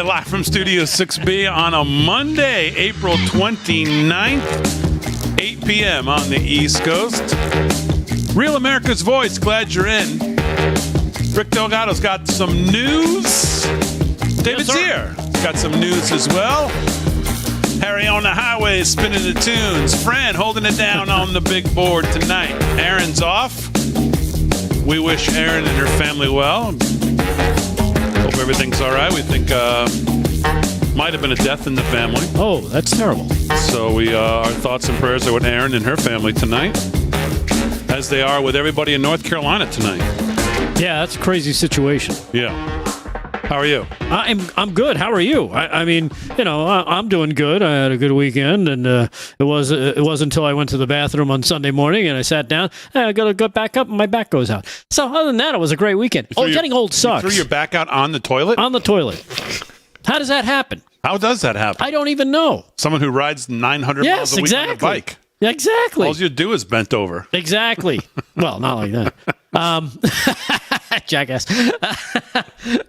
right, live from Studio 6B on a Monday, April 29th, 8 p.m. on the East Coast. Real America's Voice, glad you're in. Rick Delgado's got some news. David's here. He's got some news as well. Harry on the highway spinning the tunes. Fran holding it down on the big board tonight. Aaron's off. We wish Aaron and her family well. Hope everything's all right. We think might have been a death in the family. Oh, that's terrible. So our thoughts and prayers are with Aaron and her family tonight, as they are with everybody in North Carolina tonight. Yeah, that's a crazy situation. Yeah. How are you? I'm good. How are you? I mean, I'm doing good. I had a good weekend, and it wasn't until I went to the bathroom on Sunday morning and I sat down. I got to go back up, and my back goes out. So other than that, it was a great weekend. Getting old sucks. You threw your back out on the toilet? On the toilet. How does that happen? How does that happen? I don't even know. Someone who rides 900 miles a week on a bike. Exactly. All you do is bent over. Exactly. Well, not like that. Jackass.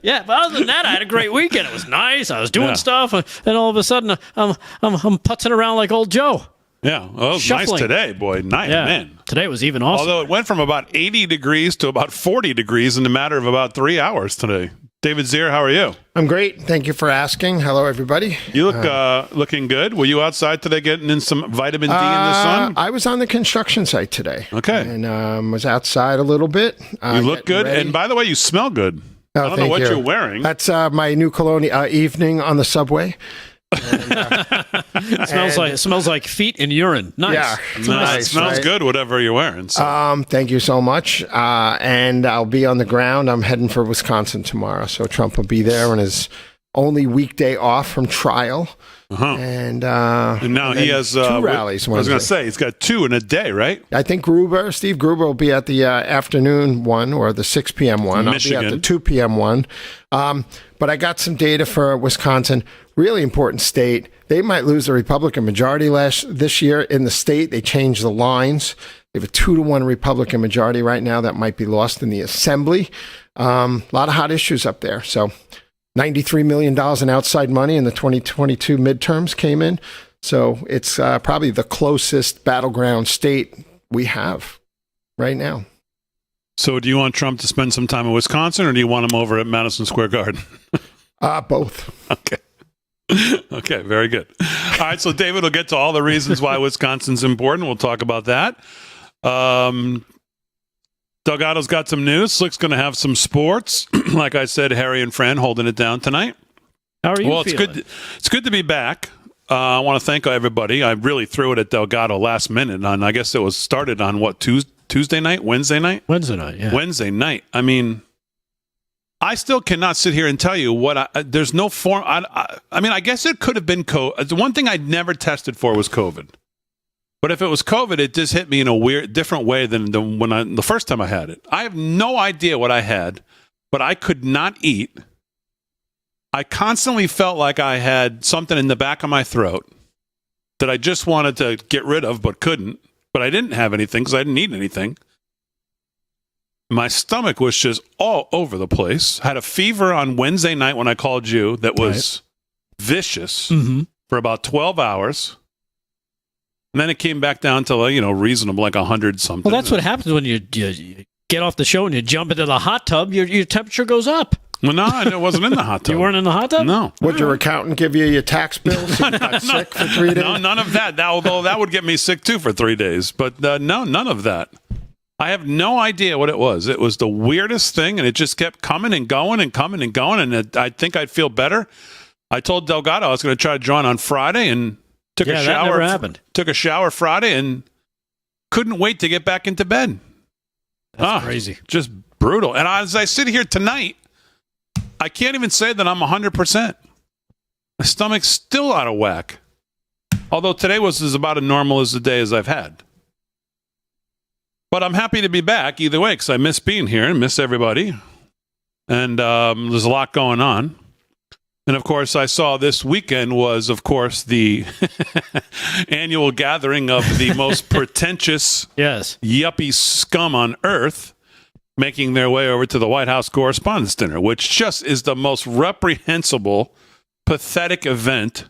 Yeah, but other than that, I had a great weekend. It was nice. I was doing stuff, and all of a sudden, I'm putzing around like old Joe. Yeah. Oh, it was nice today, boy. Nice, man. Today was even awesome. Although it went from about 80 degrees to about 40 degrees in a matter of about 3 hours today. David Zier, how are you? I'm great. Thank you for asking. Hello, everybody. You look looking good. Were you outside today getting in some vitamin D in the sun? I was on the construction site today. Okay. And was outside a little bit. You look good. Ready. And by the way, you smell good. Oh, I don't know what you're wearing. That's my new cologne evening on the subway. It smells like feet and urine. Nice. Yeah, it smells good, whatever you're wearing. So. Thank you so much. And I'll be on the ground. I'm heading for Wisconsin tomorrow, so Trump will be there on his only weekday off from trial. Uh-huh. And now he has 2 rallies. I was going to say he's got 2 in a day, right? I think Steve Gruber will be at the afternoon one or the 6 p.m. one. Michigan. I'll be at the 2 p.m. one. But I got some data for Wisconsin. Really important state. They might lose the Republican majority this year in the state. They changed the lines. They have a 2-to-1 Republican majority right now that might be lost in the assembly. A lot of hot issues up there. So $93 million in outside money in the 2022 midterms came in. So it's probably the closest battleground state we have right now. So do you want Trump to spend some time in Wisconsin, or do you want him over at Madison Square Garden? Both. Okay. Okay, very good. All right, so David will get to all the reasons why Wisconsin's important. We'll talk about that. Delgado's got some news. Slick's going to have some sports. Like I said, Harry and Fran holding it down tonight. How are you feeling? It's good to be back. I want to thank everybody. I really threw it at Delgado last minute. I guess it was started on, Tuesday night? Wednesday night? Wednesday night, yeah. Wednesday night. I mean, I still cannot sit here and tell you there's no form. I mean, I guess it could have been COVID. The one thing I'd never tested for was COVID. But if it was COVID, it just hit me in a different way than the first time I had it. I have no idea what I had, but I could not eat. I constantly felt like I had something in the back of my throat that I just wanted to get rid of, but couldn't. But I didn't have anything because I didn't eat anything. My stomach was just all over the place. Had a fever on Wednesday night when I called you that was vicious for about 12 hours. And then it came back down to, reasonable, like 100 something. Well, that's what happens when you get off the show and you jump into the hot tub. Your temperature goes up. Well, no, I wasn't in the hot tub. You weren't in the hot tub? No. Would your accountant give you your tax bill so you got sick for 3 days? No, none of that. Although that would get me sick, too, for 3 days. But no, none of that. I have no idea what it was. It was the weirdest thing, and it just kept coming and going and coming and going, and I think I'd feel better. I told Delgado I was going to try to join on Friday and took a shower. That never happened. Took a shower Friday and couldn't wait to get back into bed. That's crazy. Just brutal. And as I sit here tonight, I can't even say that I'm 100%. My stomach's still out of whack. Although today was as about as normal as the day as I've had. But I'm happy to be back either way because I miss being here and miss everybody. And there's a lot going on. And, of course, I saw this weekend was, of course, the annual gathering of the most pretentious yuppie scum on earth making their way over to the White House Correspondents' Dinner, which just is the most reprehensible pathetic event.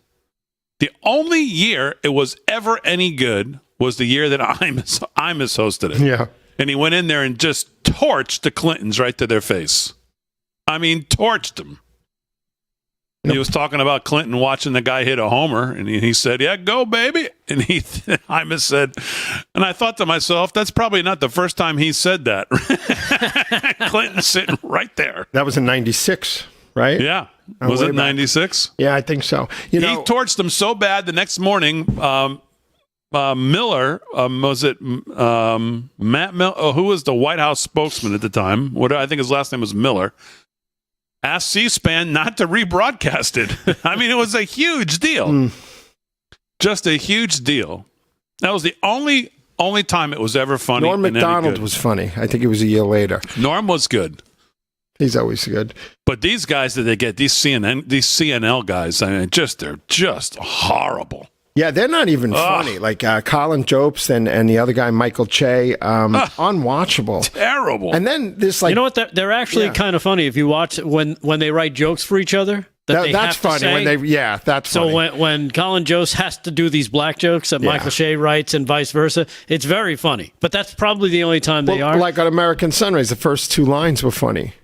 The only year it was ever any good was the year that Imus hosted it. Yeah. And he went in there and just torched the Clintons right to their face. I mean, torched them. He was talking about Clinton watching the guy hit a homer, and he said, "Yeah, go, baby." And Imus said, and I thought to myself, that's probably not the first time he said that. Clinton's sitting right there. That was in 96, right? Yeah. Was it 96? Yeah, I think so. He torched them so bad the next morning, Miller, was it Matt Miller, who was the White House spokesman at the time? I think his last name was Miller. Asked C-SPAN not to rebroadcast it. I mean, it was a huge deal. Just a huge deal. That was the only time it was ever funny. Norm Macdonald was funny. I think it was a year later. Norm was good. He's always good. But these guys that they get, these CNL guys, I mean, they're just horrible. Yeah, they're not even funny. Like Colin Jobst and the other guy, Michael Che, unwatchable. Terrible. And then this, like, you know what? They're actually kind of funny if you watch when they write jokes for each other. That's funny. That's so funny. when Colin Jost has to do thar black jokes that Michael Che writes and vice versa, it's very funny. But that's probably the only time they are. Like on American Sunrise, the first two lines were funny.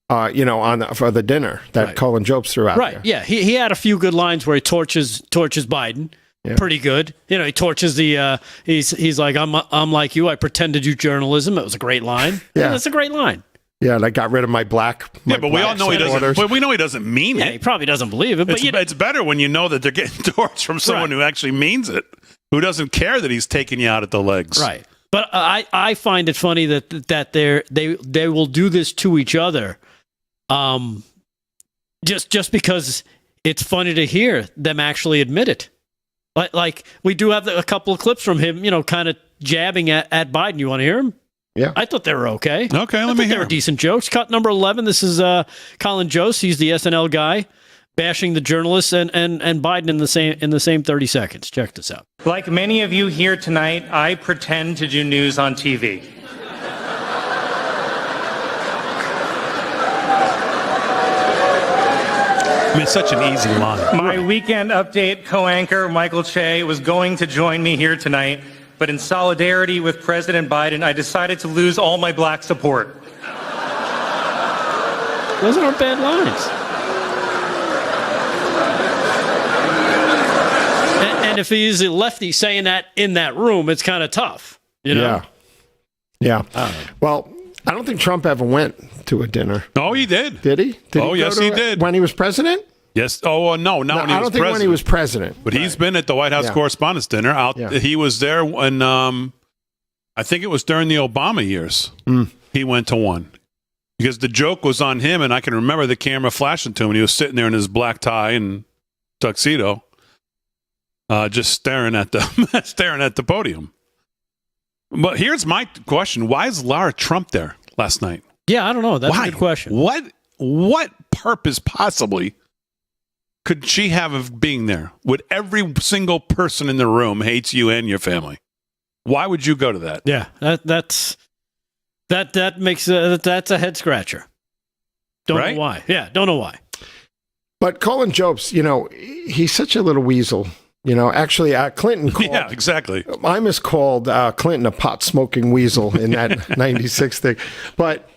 For the dinner that Colin Jobst threw out. Right. There. Yeah. He had a few good lines where he torches Biden. Yeah. Pretty good. You know, he torches the. He's like, I'm like you. I pretend to do journalism. It was a great line. Yeah, that's a great line. Yeah, and I got rid of my black. But we all know he doesn't. But we know he doesn't mean it. Yeah, he probably doesn't believe it. But it's better when you know that they're getting torched from someone who actually means it, who doesn't care that he's taking you out at the legs. Right. But I find it funny that they will do this to each other. Just because it's funny to hear them actually admit it. Like we do have a couple of clips from him, kind of jabbing at Biden. You want to hear him? Yeah. I thought they were okay. Okay, let me hear. They were decent jokes. Cut number 11. This is Colin Jost. He's the SNL guy bashing the journalists and Biden in the same 30 seconds. Check this out. Like many of you here tonight, I pretend to do news on TV. I mean, it's such an easy line. My weekend update co-anchor, Michael Che, was going to join me here tonight, but in solidarity with President Biden, I decided to lose all my black support. Those aren't bad lines. And if he's a lefty saying that in that room, it's kind of tough. You know? Yeah. Well, I don't think Trump ever went to a dinner. Oh, he did. Did he? Yes, he did. When he was president? Yes. Oh, no. Not when he was president. I don't think when he was president. But he's been at the White House Correspondents' Dinner. He was there when, I think it was during the Obama years. He went to one. Because the joke was on him, and I can remember the camera flashing to him, and he was sitting there in his black tie and tuxedo, just staring at the podium. But here's my question. Why is Lara Trump there last night? Yeah, I don't know. That's a good question. What purpose possibly could she have of being there? Would every single person in the room hates you and your family? Why would you go to that? Yeah, that's a head scratcher. Don't know why. Yeah, don't know why. But Colin Jobst, he's such a little weasel. Actually, Clinton called... Yeah, exactly. I miscalled Clinton a pot-smoking weasel in that 96 thing. But,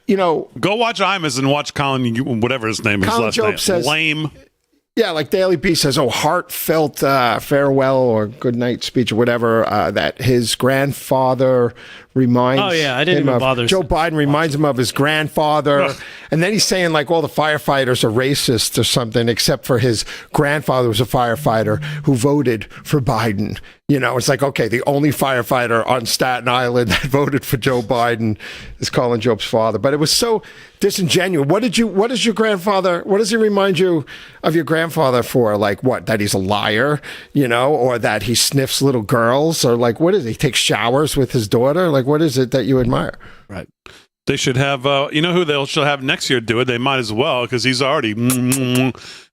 Go watch Imus and watch Colin, whatever his name is. Colin last Jobst name. says... Lame. Yeah, like Daily Beast says, heartfelt farewell or good night speech or whatever, that his grandfather reminds I didn't him even of. bother. Joe Biden reminds him of his grandfather. Ugh. And then he's saying like all the firefighters are racist or something, except for his grandfather was a firefighter who voted for Biden. It's like, okay, the only firefighter on Staten Island that voted for Joe Biden is Colin Jobst's father. But it was so disingenuous. What does he remind you of your grandfather for? Like what? That he's a liar, or that he sniffs little girls, or like, what is it? He takes showers with his daughter? Like, what is it that you admire? Right. They should have, who they should have next year do it? They might as well, because he's already,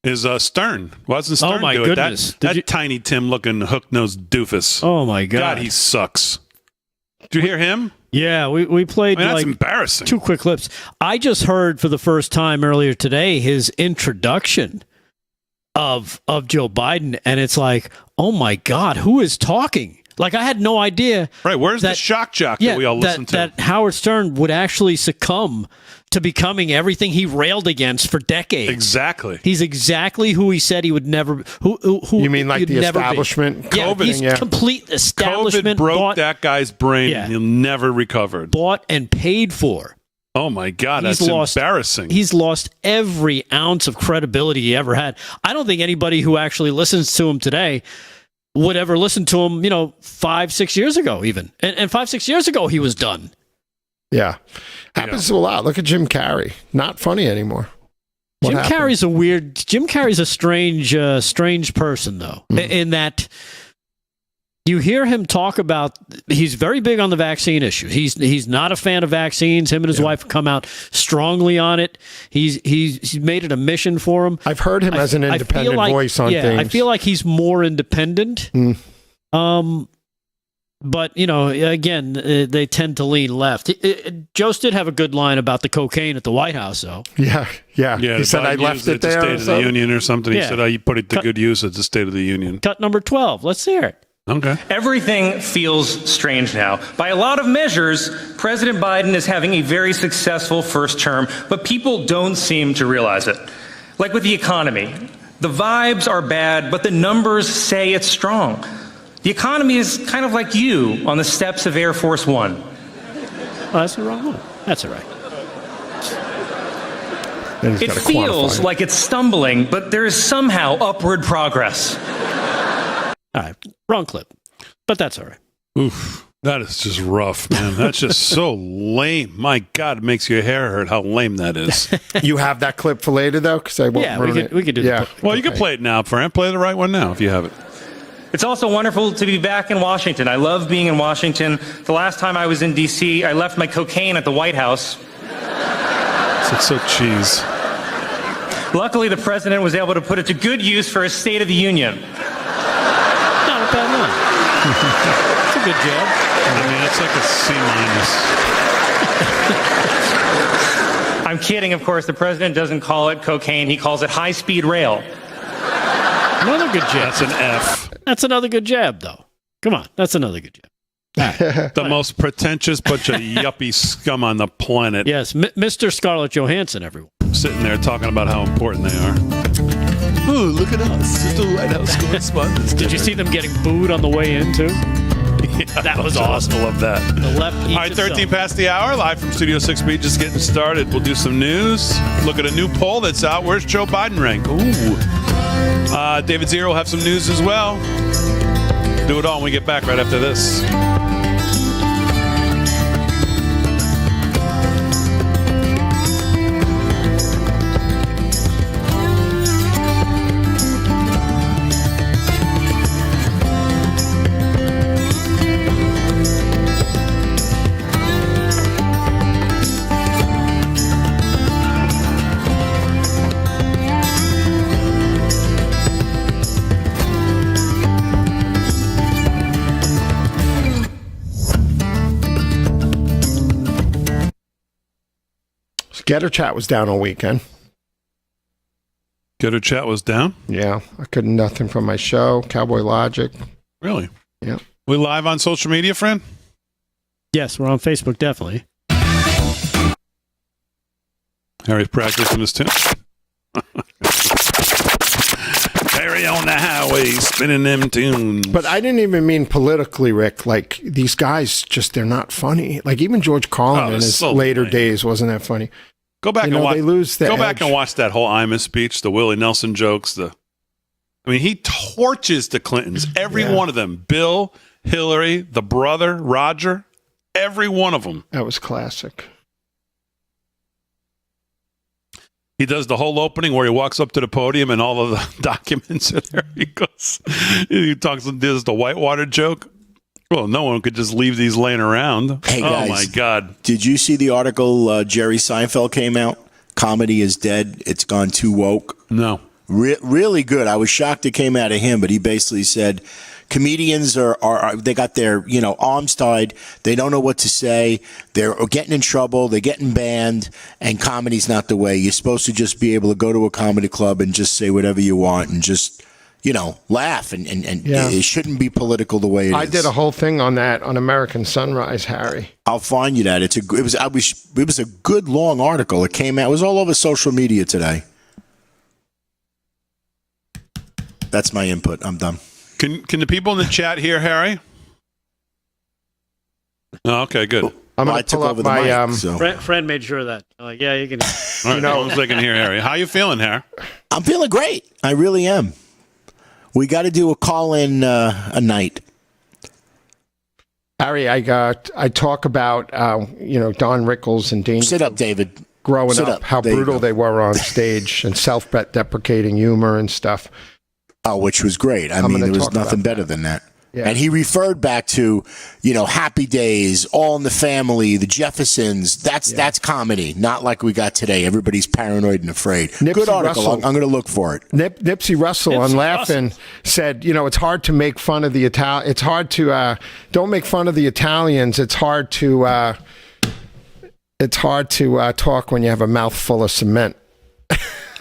is Stern. Wasn't Stern my do goodness. it? That Tiny Tim-looking hook-nosed doofus. Oh, my God. God, he sucks. Did you hear him? Yeah, we played that's embarrassing. 2 quick clips. I just heard for the first time earlier today his introduction of Joe Biden, and it's like, oh my God, who is talking? Like, I had no idea. Right, where's the shock jock that we all listen to? That Howard Stern would actually succumb to becoming everything he railed against for decades. Exactly. He's exactly who he said he would never. Who you mean like the establishment? COVID, he's complete establishment. COVID broke that guy's brain, and he'll never recovered. Bought and paid for. Oh my God, that's embarrassing. He's lost every ounce of credibility he ever had. I don't think anybody who actually listens to him today would ever listen to him, 5-6 years ago even. And 5-6 years ago, he was done. Yeah. Happens to a lot. Look at Jim Carrey. Not funny anymore. Jim Carrey's a strange person, though, in that you hear him talk about, he's very big on the vaccine issue. He's not a fan of vaccines. Him and his wife come out strongly on it. He's made it a mission for him. I've heard him as an independent voice on things. I feel like he's more independent. But, again, they tend to lean left. Jost did have a good line about the cocaine at the White House, though. Yeah. He said I left it there. State of the Union or something. He said, you put it to good use at the State of the Union. Cut number 12. Let's hear it. Okay. Everything feels strange now. By a lot of measures, President Biden is having a very successful first term, but people don't seem to realize it. Like with the economy, the vibes are bad, but the numbers say it's strong. The economy is kind of like you on the steps of Air Force One. Oh, that's the wrong one. That's all right. It feels like it's stumbling, but there is somehow upward progress. All right, wrong clip, but that's all right. Oof, that is just rough, man. That's just so lame. My God, it makes your hair hurt how lame that is. You have that clip for later, though? Because I won't ruin it. We could do that. Well, you can play it now, Fran. Play the right one now if you have it. It's also wonderful to be back in Washington. I love being in Washington. The last time I was in D.C., I left my cocaine at the White House. It's so cheese. Luckily, the president was able to put it to good use for his State of the Union. Not a bad one. It's a good job. I mean, it's like a C-. I'm kidding, of course. The president doesn't call it cocaine. He calls it high-speed rail. Another good jab. That's an F. That's another good jab, though. Come on. That's another good jab. The most pretentious bunch of yuppie scum on the planet. Yes, Mr. Scarlett Johansson, everyone. Sitting there talking about how important they are. Ooh, look at us. It's the White House correspondents. Did you see them getting booed on the way in, too? Yeah, that was awesome. I love that. The left eats All right, 13 past the hour, live from Studio 6B, just getting started. We'll do some news. Look at a new poll that's out. Where's Joe Biden rank? Ooh. David Zero will have some news as well. Do it all when we get back right after this. Getter Chat was down all weekend. Getter Chat was down? Yeah. I couldn't nothing from my show, Cowboy Logic. Really? Yeah. We live on social media, friend? Yes, we're on Facebook, definitely. Harry's practicing his tune. Harry on the highway, spinning them tunes. But I didn't even mean politically, Rick. Like, these guys they're not funny. Like, even George Carlin in his later days wasn't that funny. Go back and watch. They lose the Go edge. back and watch that whole Imus speech, the Willie Nelson jokes. He torches the Clintons, every one of them. Bill, Hillary, the brother, Roger, every one of them. That was classic. He does the whole opening where he walks up to the podium and all of the documents are there. He does the Whitewater joke. Well, no one could just leave these laying around. Hey, guys, oh, my God. Did you see the article Jerry Seinfeld came out? Comedy is dead. It's gone too woke. No. Really good. I was shocked it came out of him, but he basically said comedians are they got their, arms tied. They don't know what to say. They're getting in trouble. They're getting banned. And comedy's not the way. You're supposed to just be able to go to a comedy club and just say whatever you want and just, laugh. And it shouldn't be political the way it is. I did a whole thing on that on American Sunrise, Harry. I'll find you that. It was a good long article. It came out. It was all over social media today. That's my input. I'm done. Can the people in the chat hear Harry? Oh, okay, good. I'm going to pull up my... Friend made sure of that. Yeah, you can... All right, as long as they can hear Harry. How you feeling, Harry? I'm feeling great. I really am. We got to do a call-in a night. Harry, I talk about, Don Rickles and Dean. Sit up, David. Growing up, how brutal they were on stage and self-deprecating humor and stuff. Oh, which was great. I mean, there was nothing better than that. Yeah. And he referred back to, Happy Days, All in the Family, the Jeffersons. That's comedy, not like we got today. Everybody's paranoid and afraid. Good article. I'm going to look for it. Nipsey Russell on Laughing said, it's hard to make fun of the It's hard to don't make fun of the Italians. It's hard to talk when you have a mouthful of cement.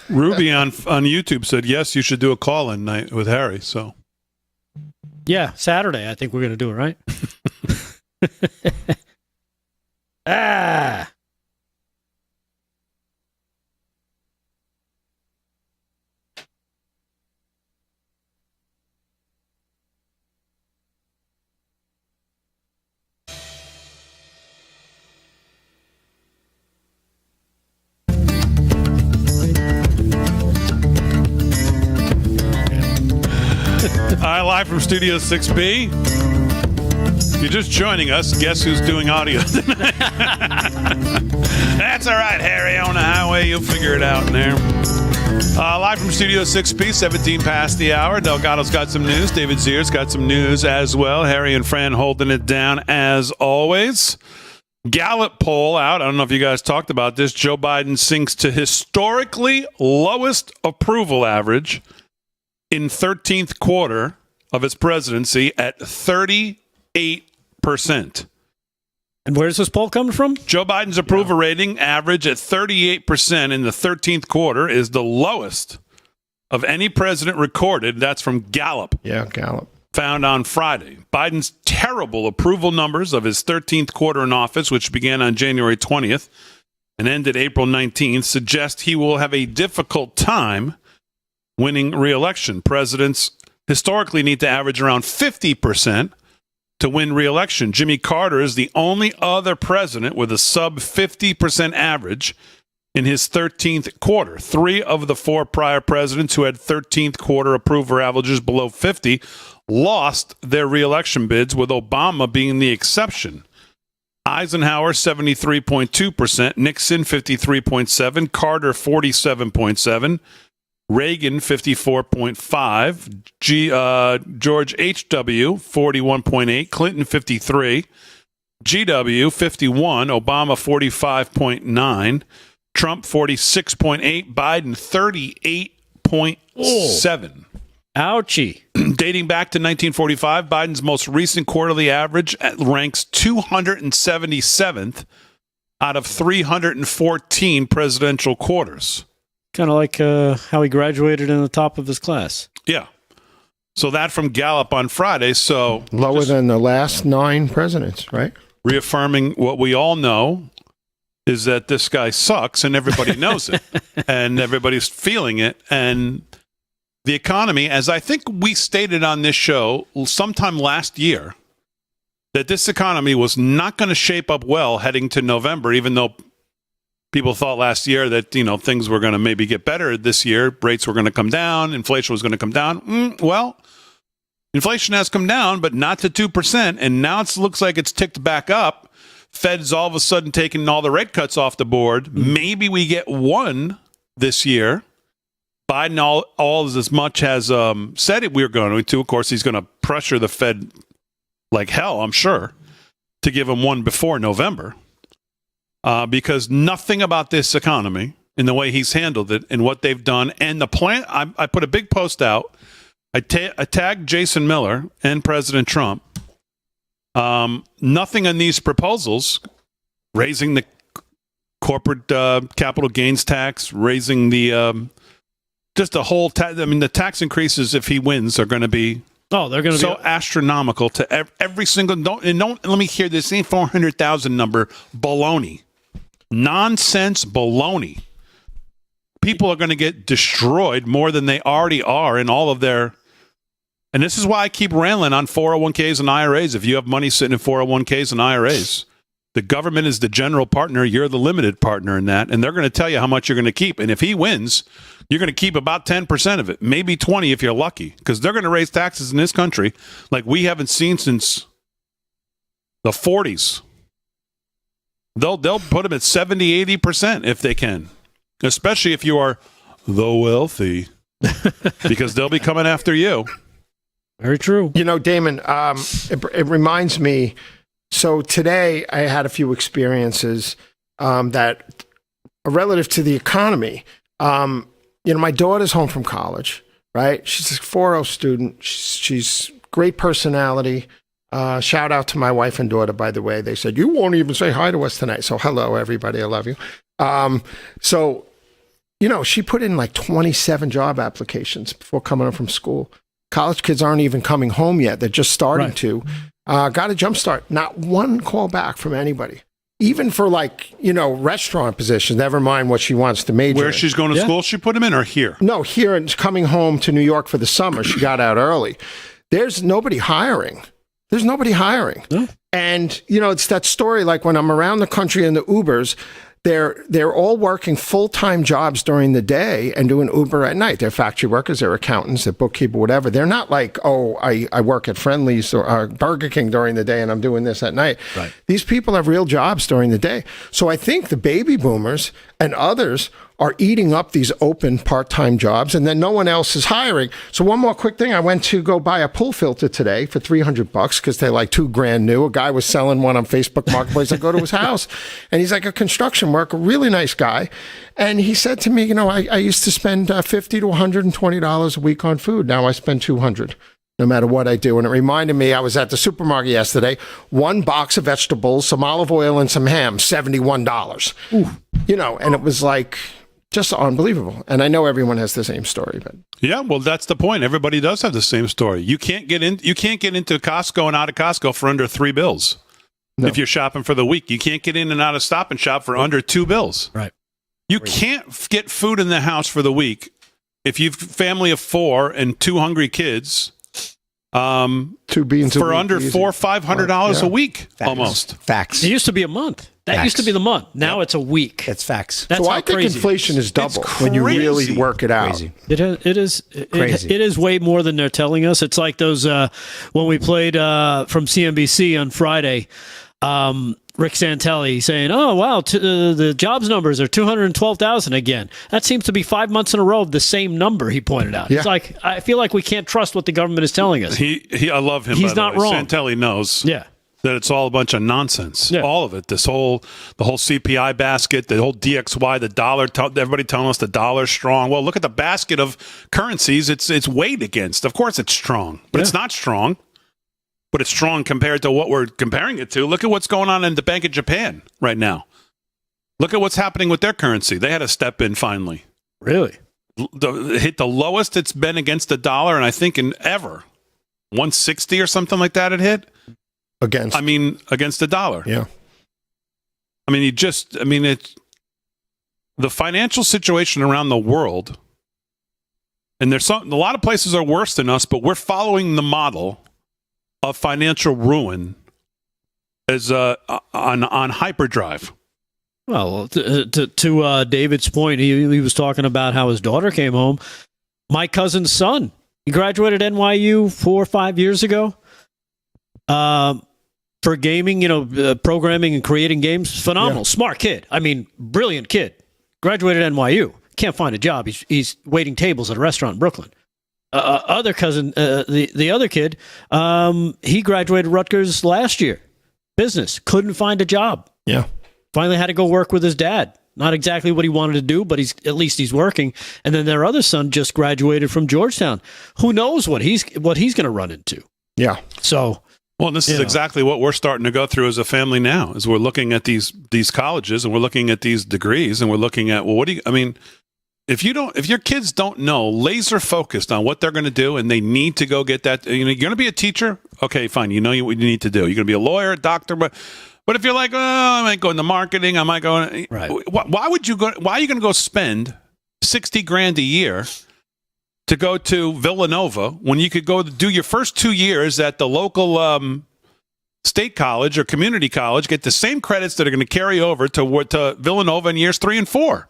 Ruby on YouTube said, yes, you should do a call-in night with Harry. So, yeah, Saturday. I think we're going to do it, right? Hi, live from Studio 6B. You're just joining us. Guess who's doing audio tonight? That's all right, Harry. On the highway, you'll figure it out in there. Live from Studio 6B, 17 past the hour. Delgado's got some news. David Zier's got some news as well. Harry and Fran holding it down as always. Gallup poll out. I don't know if you guys talked about this. Joe Biden sinks to historically lowest approval average in 13th quarter of its presidency at 38%. And where's this poll coming from? Joe Biden's approval rating average at 38% in the 13th quarter is the lowest of any president recorded. That's from Gallup. Yeah, Gallup. Found on Friday. Biden's terrible approval numbers of his 13th quarter in office, which began on January 20th and ended April 19th, suggest he will have a difficult time winning re-election. Presidents historically need to average around 50% to win re-election. Jimmy Carter is the only other president with a sub 50% average in his 13th quarter. 3 of the 4 prior presidents who had 13th quarter approval averages below 50 lost their re-election bids, with Obama being the exception. Eisenhower 73.2%, Nixon 53.7%, Carter 47.7%, Reagan 54.5%, George H.W. 41.8%, Clinton 53%, G.W. 51%, Obama 45.9%, Trump 46.8%, Biden 38.7%. Ouchie. Dating back to 1945, Biden's most recent quarterly average ranks 277th out of 314 presidential quarters. Kind of like how he graduated in the top of his class. Yeah. So that from Gallup on Friday. So lower than the last 9 presidents, right? Reaffirming what we all know is that this guy sucks, and everybody knows it, and everybody's feeling it. And the economy, as I think we stated on this show sometime last year, that this economy was not going to shape up well heading to November, even though people thought last year that, things were going to maybe get better this year. Rates were going to come down. Inflation was going to come down. Well, inflation has come down, but not to 2%. And now it looks like it's ticked back up. Fed's all of a sudden taking all the rate cuts off the board. Maybe we get one this year. Biden all as much has said it we're going to. Of course, he's going to pressure the Fed like hell, I'm sure, to give him one before November. Because nothing about this economy, in the way he's handled it and what they've done, and the plan. I put a big post out I tagged Jason Miller and President Trump. Nothing on these proposals, raising the corporate capital gains tax, raising the just the whole the tax increases if he wins are going to be they're going to so be astronomical to every single. Don't let me hear this 400,000 number baloney, nonsense baloney. People are going to get destroyed more than they already are in all of their. And this is why I keep railing on 401ks and IRAs. If you have money sitting in 401ks and IRAs, the government is the general partner. You're the limited partner in that. And they're going to tell you how much you're going to keep. And if he wins, you're going to keep about 10% of it, maybe 20 if you're lucky, because they're going to raise taxes in this country like we haven't seen since the 40s. They'll put them at 70, 80% if they can, especially if you are the wealthy, because they'll be coming after you. Very true. You know, Damon, it reminds me. So today I had a few experiences that are relative to the economy. My daughter's home from college, right? She's a 4.0 student. She's great personality. Shout out to my wife and daughter, by the way. They said, you won't even say hi to us tonight. So hello, everybody. I love you. She put in like 27 job applications before coming home from school. College kids aren't even coming home yet. They're just starting to. Got a jump start. Not one call back from anybody. Even for restaurant positions, never mind what she wants to major in. Where she's going to school, she put him in, or here? No, here, and coming home to New York for the summer. She got out early. There's nobody hiring. Yeah. And, it's that story, like when I'm around the country in the Ubers, they're all working full-time jobs during the day and doing Uber at night. They're factory workers, they're accountants, they're bookkeeper, whatever. They're not like, I work at Friendly's or Burger King during the day and I'm doing this at night. Right. These people have real jobs during the day. So I think the baby boomers and others are eating up these open part-time jobs, and then no one else is hiring. So one more quick thing. I went to go buy a pool filter today for $300 because they're like $2,000 new. A guy was selling one on Facebook Marketplace. I go to his house, and he's like a construction worker, really nice guy. And he said to me, I used to spend $50 to $120 a week on food. Now I spend $200. No matter what I do. And it reminded me, I was at the supermarket yesterday, one box of vegetables, some olive oil, and some ham, $71. Ooh. And it was like just unbelievable. And I know everyone has the same story, but yeah, well, that's the point. Everybody does have the same story. You can't get into Costco and out of Costco for under $3. No. If you're shopping for the week, you can't get in and out of Stop and Shop for under $2. Right. You can't get food in the house for the week if you've a family of 4 and 2 hungry kids. 2 beans for under $400 or $500 a week. Facts. Almost. Facts. It used to be a month. That used to be the month. Now it's a week. It's facts. That's so how I think crazy inflation is double when you really work it out. Crazy. It is Crazy. It is way more than they're telling us. It's like those when we played from CNBC on Friday. Rick Santelli saying, "Oh wow, the jobs numbers are 212,000 again." That seems to be 5 months in a row of the same number. He pointed out. Yeah. It's like I feel like we can't trust what the government is telling us. I love him. He's by the not way. wrong. Santelli knows. Yeah. That it's all a bunch of nonsense. Yeah. All of it. The whole CPI basket, the whole DXY, the dollar. Everybody telling us the dollar's strong. Well, look at the basket of currencies. It's weighed against. Of course, it's strong, but it's not strong. But it's strong compared to what we're comparing it to. Look at what's going on in the Bank of Japan right now. Look at what's happening with their currency. They had to step in finally. Really? Hit the lowest it's been against the dollar, and I think in ever. 160 or something like that it hit. Against the dollar. Yeah. It's the financial situation around the world, and a lot of places are worse than us, but we're following the model of financial ruin is on hyperdrive. Well, to David's point, he was talking about how his daughter came home. My cousin's son, he graduated NYU 4 or 5 years ago for gaming, programming and creating games. Phenomenal, smart kid. Brilliant kid. Graduated NYU. Can't find a job. He's waiting tables at a restaurant in Brooklyn. Other cousin, the other kid, he graduated Rutgers last year. Business. Couldn't find a job. Yeah. Finally had to go work with his dad. Not exactly what he wanted to do, but at least he's working. And then their other son just graduated from Georgetown. Who knows what he's going to run into? Yeah. So, well, this is exactly what we're starting to go through as a family now. Is we're looking at these colleges and we're looking at these degrees and we're looking at, well, if your kids don't know, laser focused on what they're going to do, and they need to go get that, you're going to be a teacher. Okay, fine. You know what you need to do. You're going to be a lawyer, a doctor, but if you're like, I might go into marketing, I might go. Right. Why would you go? Why are you going to go spend $60,000 a year to go to Villanova when you could go do your first 2 years at the local state college or community college, get the same credits that are going to carry over to Villanova in years 3 and 4?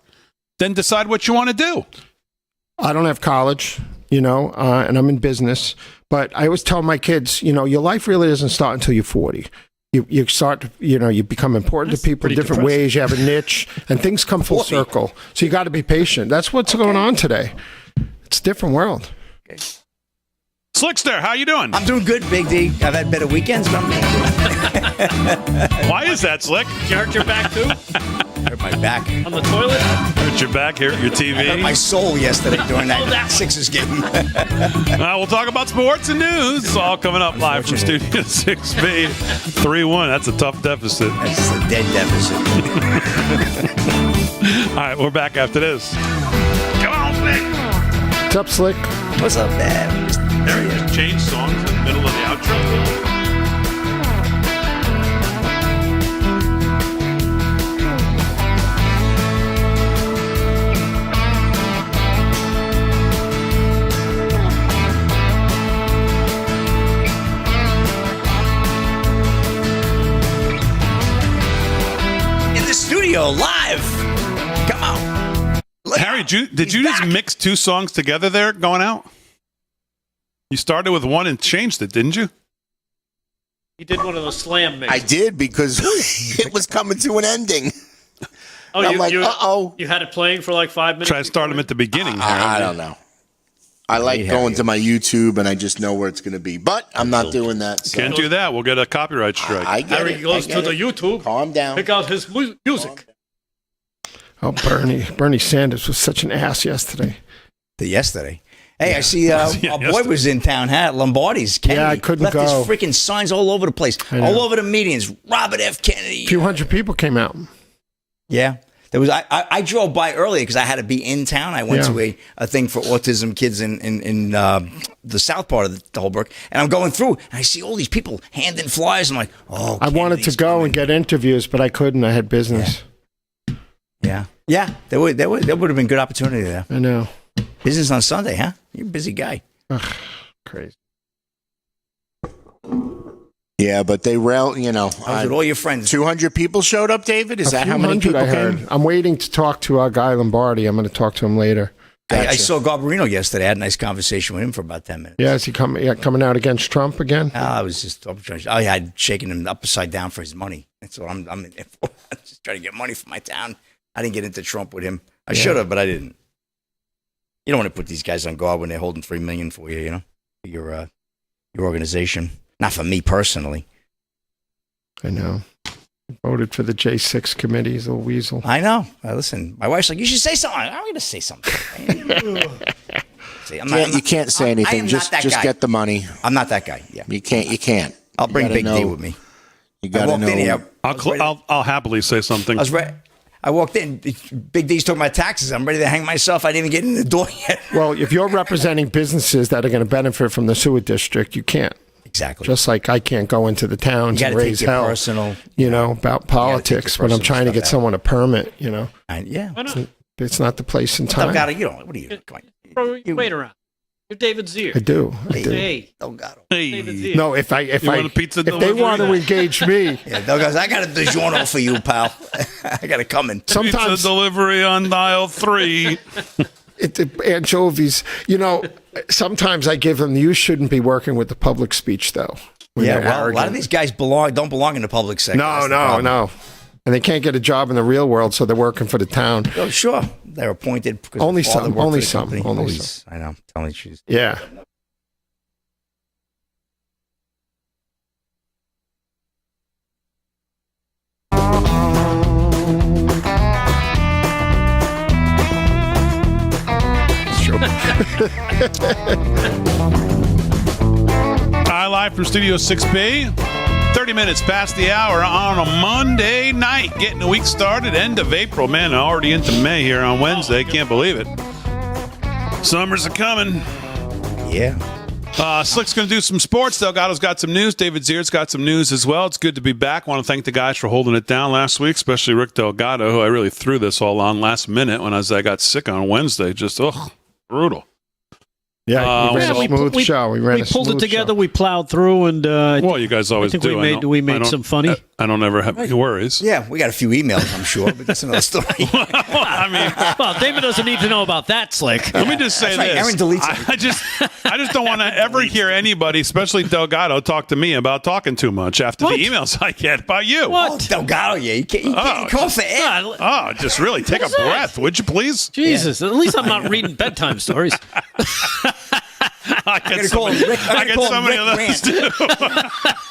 Then decide what you want to do. I don't have college, and I'm in business. But I always tell my kids, your life really doesn't start until you're 40. You start, you become important to people in different ways. You have a niche, and things come full circle. So you got to be patient. That's what's going on today. It's a different world. Okay. Slickster, how you doing? I'm doing good, Big D. I've had better weekends, but I'm doing good. Why is that, Slick? you hurt your back too? Hurt my back. On the toilet? Hurt your back, hurt your I hurt TV. my soul yesterday during that Sixers game. We'll talk about sports and news. It's all coming up live from Studio 6B. 3-1. That's a tough deficit. That's a dead deficit. All right, we're back after this. Come on, Slick. What's up, Slick? What's up, man? There he is. Change songs in the middle of the outro. In the studio, live. Come on. Harry, did you just mix two songs together there going out? You started with one and changed it, didn't you? He did one of those slam mixes. I did because it was coming to an ending. Oh, I'm like, uh-oh. You had it playing for like 5 minutes? Try to start them at the beginning. Harry. I don't know. I like going to my YouTube and I just know where it's going to be. But I'm not doing that. So. Can't do that. We'll get a copyright strike. I get Harry it. goes I get to the it. YouTube. Calm down. Pick out his music. Oh, Bernie Sanders was such an ass yesterday. Yesterday. Hey, I see our boy yesterday. was in town, Lombardi's. Kennedy. Yeah, I couldn't left go. his freaking signs all over the place. All over the meetings. Robert F. Kennedy. A few hundred people came out. Yeah. There was I drove by earlier because I had to be in town. I went to a thing for autism kids in the south part of the Holbrook, and I'm going through and I see all these people handing flyers. I'm like, oh, I wanted to go and get interviews, but I couldn't. I had business. Yeah. There would have been good opportunity there. I know. Business on Sunday, huh? You're a busy guy. Ugh, crazy. Yeah, but they I was with all your friends. 200 people showed up, David? Is that how many hundred people I heard. came? I'm waiting to talk to our guy Lombardi. I'm going to talk to him later. I saw Garbarino yesterday. I had a nice conversation with him for about 10 minutes. Yeah, is he coming out against Trump again? I had shaken him upside down for his money. That's what I'm in there for. I'm just trying to get money for my town. I didn't get into Trump with him. I should have, but I didn't. You don't want to put these guys on guard when they're holding $3 million for you, for your organization. Not for me personally. I know. He voted for the J6 committee. He's a little weasel. I know. Listen, my wife's like, you should say something. I'm going to say something. See, You can't say anything. Just get the money. I'm not that guy. Yeah, You can't. I'll bring gotta Big D know- with me. You got to walked in know. here. I'll happily say something. I walked in. Big D's talking about taxes. I'm ready to hang myself. I didn't even get in the door yet. Well, if you're representing businesses that are going to benefit from the sewer district, you can't. Exactly. Just like I can't go into the towns You and gotta raise take your hell, personal- about politics. your But I'm personal trying to stuff get out. someone a permit. Yeah. Why not? It's not the place and time. Delgado, you don't. What are you? Come on. Throw your weight around. You're David Zier. I do. Hey, Delgado. David Hey, Zier. No, if want a pizza if they delivery? want to engage me, Yeah, Delgado's. I got a DiGiorno for you, pal. I got it coming. pizza sometimes delivery on dial 3. anchovies. Sometimes I give them. You shouldn't be working with the public speech though. when Yeah, they're well, a lot arrogant. of these guys don't belong in the public sector. That's the problem. No. And they can't get a job in the real world, so they're working for the town. Oh, sure. They're appointed because Only their father some, worked only for the some, company. only Always, some. I know. Telling the truth. Yeah. Hi, live from Studio 6B. 30 minutes past the hour on a Monday night. Getting the week started. End of April. Man, already into May here on Wednesday. Can't believe it. Summers are coming. Yeah. Slick's going to do some sports. Delgado's got some news. David Zier's got some news as well. It's good to be back. Want to thank the guys for holding it down last week, especially Rick Delgado, who I really threw this all on last minute when I got sick on Wednesday. Just, brutal. Yeah, we ran a smooth show. We pulled it together. We plowed through, and well, you guys always do. We made some funny. I don't ever have any worries. Yeah, we got a few emails, I'm sure, but that's another story. Well, David doesn't need to know about that, Slick. Let me just say That's right, this. Aaron deletes I just don't want to ever hear anybody, especially Delgado, talk to me about talking too much after the emails I get about you. Oh, Delgado, yeah. You can't come off the air. Oh, just really take a breath, would you please? Jesus, at least I'm not reading bedtime stories. I get so many of those too.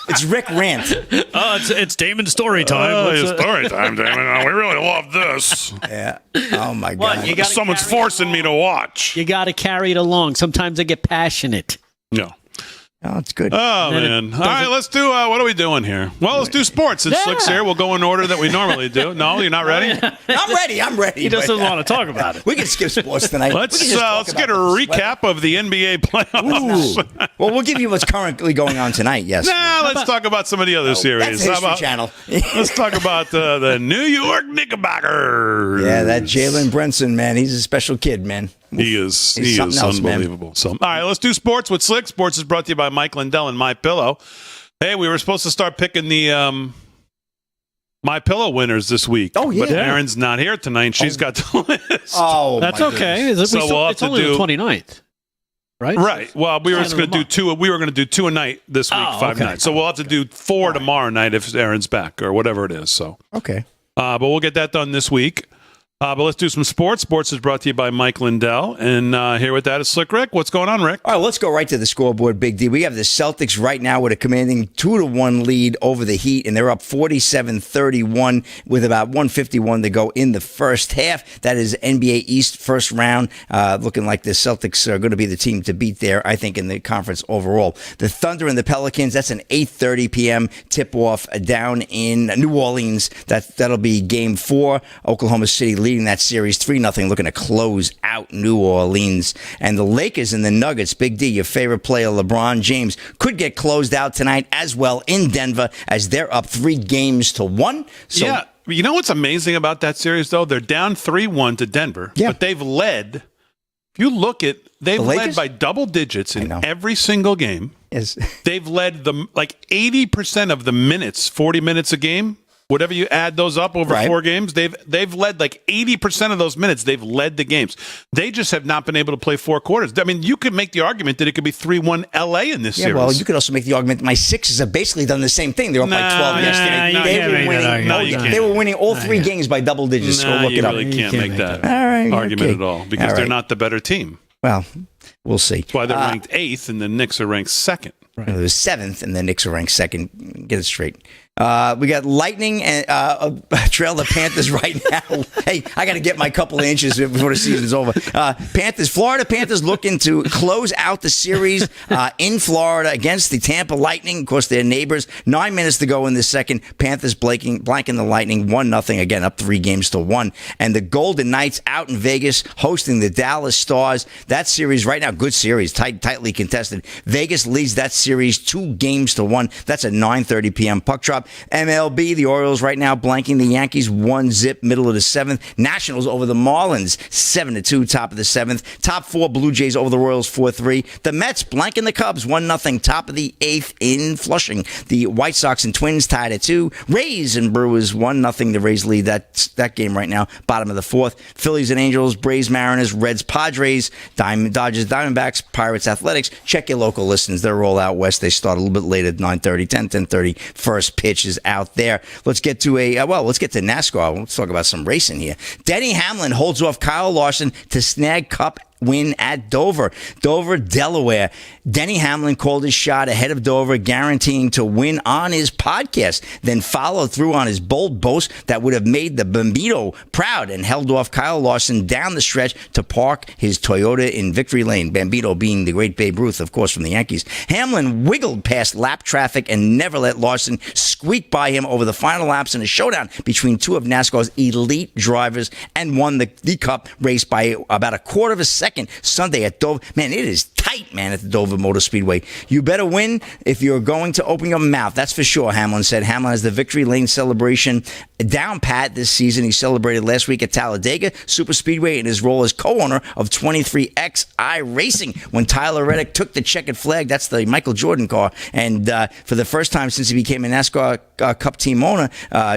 It's Rick Rant. It's Damon's story time. It's story time, Damon. We really love this. Yeah. Oh, my God. Someone's forcing me to watch. You got to carry it along. Sometimes I get passionate. No. Oh, it's good. Oh, man. All right, let's do, what are we doing here? Well, let's do sports. It's Slick's here. We'll go in order that we normally do. No, you're not ready? I'm ready. He just doesn't want to talk about it. We can skip sports tonight. Let's get a recap of the NBA playoffs. Well, we'll give you what's currently going on tonight, yes. Let's talk about some of the other series. That's History Channel. Let's talk about the New York Knickerbockers. Yeah, that Jalen Brunson, man. He's a special kid, man. He is unbelievable. So, all right, let's do sports with Slick. Sports is brought to you by Mike Lindell and MyPillow. Hey, we were supposed to start picking the MyPillow winners this week. Oh, yeah. But Erin's not here tonight. She's got the list. Oh, that's okay. So we'll have it's only the 29th. Right. Right. Well, we were just going to do two. We were going to do two a night this week, 5 nights. So we'll have to do 4 tomorrow night if Erin's back or whatever it is. So okay. But we'll get that done this week. But let's do some sports. Sports is brought to you by Mike Lindell. And here with that is Slick Rick. What's going on, Rick? All right, let's go right to the scoreboard, Big D. We have the Celtics right now with a commanding 2-1 lead over the Heat, and they're up 47-31 with about 151 to go in the first half. That is NBA East first round. Looking like the Celtics are going to be the team to beat there, I think, in the conference overall. The Thunder and the Pelicans, that's an 8:30 p.m. tip-off down in New Orleans. That'll be Game 4. Oklahoma City leading that series 3-0, looking to close out New Orleans. And the Lakers and the Nuggets, Big D, your favorite player, LeBron James, could get closed out tonight as well in Denver as they're up 3-1. So, yeah. You know what's amazing about that series, though? They're down 3-1 to Denver, but they've led. If you look at, they've led by double digits in every single game. Yes. They've led 80% of the minutes, 40 minutes a game. Whatever you add those up over 4 games, they've led like 80% of those minutes. They've led the games. They just have not been able to play 4 quarters. I mean, you could make the argument that it could be 3-1 LA in this series. Well, you could also make the argument that my Sixers have basically done the same thing. They were up by 12 yesterday. They were winning all 3 games by double digits. No, look you it up. really can't make that argument at all because they're not the better team. Well, we'll see. That's why they're ranked 8th and the Knicks are ranked 2nd. Right. It was 7th, and the Knicks are ranked 2nd. Get it straight. We got Lightning and trail the Panthers right now. Hey, I got to get my couple of inches before the season's over. Florida Panthers looking to close out the series in Florida against the Tampa Lightning. Of course, their neighbors. 9 minutes to go in the second. Panthers blanking the Lightning 1-0. Again, up 3-1. And the Golden Knights out in Vegas hosting the Dallas Stars. That series right now, good series, tightly contested. Vegas leads that series 2-1. That's a 9:30 p.m. puck drop. MLB, the Orioles right now blanking the Yankees 1-0, middle of the 7th. Nationals over the Marlins 7-2, top of the 7th. Top 4 Blue Jays over the Royals 4-3. The Mets blanking the Cubs 1-0, top of the 8th in Flushing. The White Sox and Twins tied at 2. Rays and Brewers 1-0. The Rays lead that game right now, bottom of the 4th. Phillies and Angels, Braves, Mariners, Reds, Padres, Dodgers, Diamondbacks, Pirates, Athletics. Check your local listings. They're all out west. They start a little bit late at 9:30, 10:30. First pitch is out there. Let's get to let's get to NASCAR. Let's talk about some racing here. Denny Hamlin holds off Kyle Larson to snag Cup win at Dover, Delaware. Denny Hamlin called his shot ahead of Dover, guaranteeing to win on his podcast, then followed through on his bold boast that would have made the Bambino proud and held off Kyle Larson down the stretch to park his Toyota in victory lane. Bambino being the great Babe Ruth, of course, from the Yankees. Hamlin wiggled past lap traffic and never let Larson squeak by him over the final laps in a showdown between two of NASCAR's elite drivers, and won the Cup race by about a quarter of a second Sunday at Dover. Man, it is tight, man, at the Dover Motor Speedway. You better win if you're going to open your mouth. That's for sure, Hamlin said. Hamlin has the victory lane celebration down pat this season. He celebrated last week at Talladega Super Speedway in his role as co-owner of 23XI Racing when Tyler Reddick took the checkered flag. That's the Michael Jordan car. And for the first time since he became a NASCAR Cup team owner,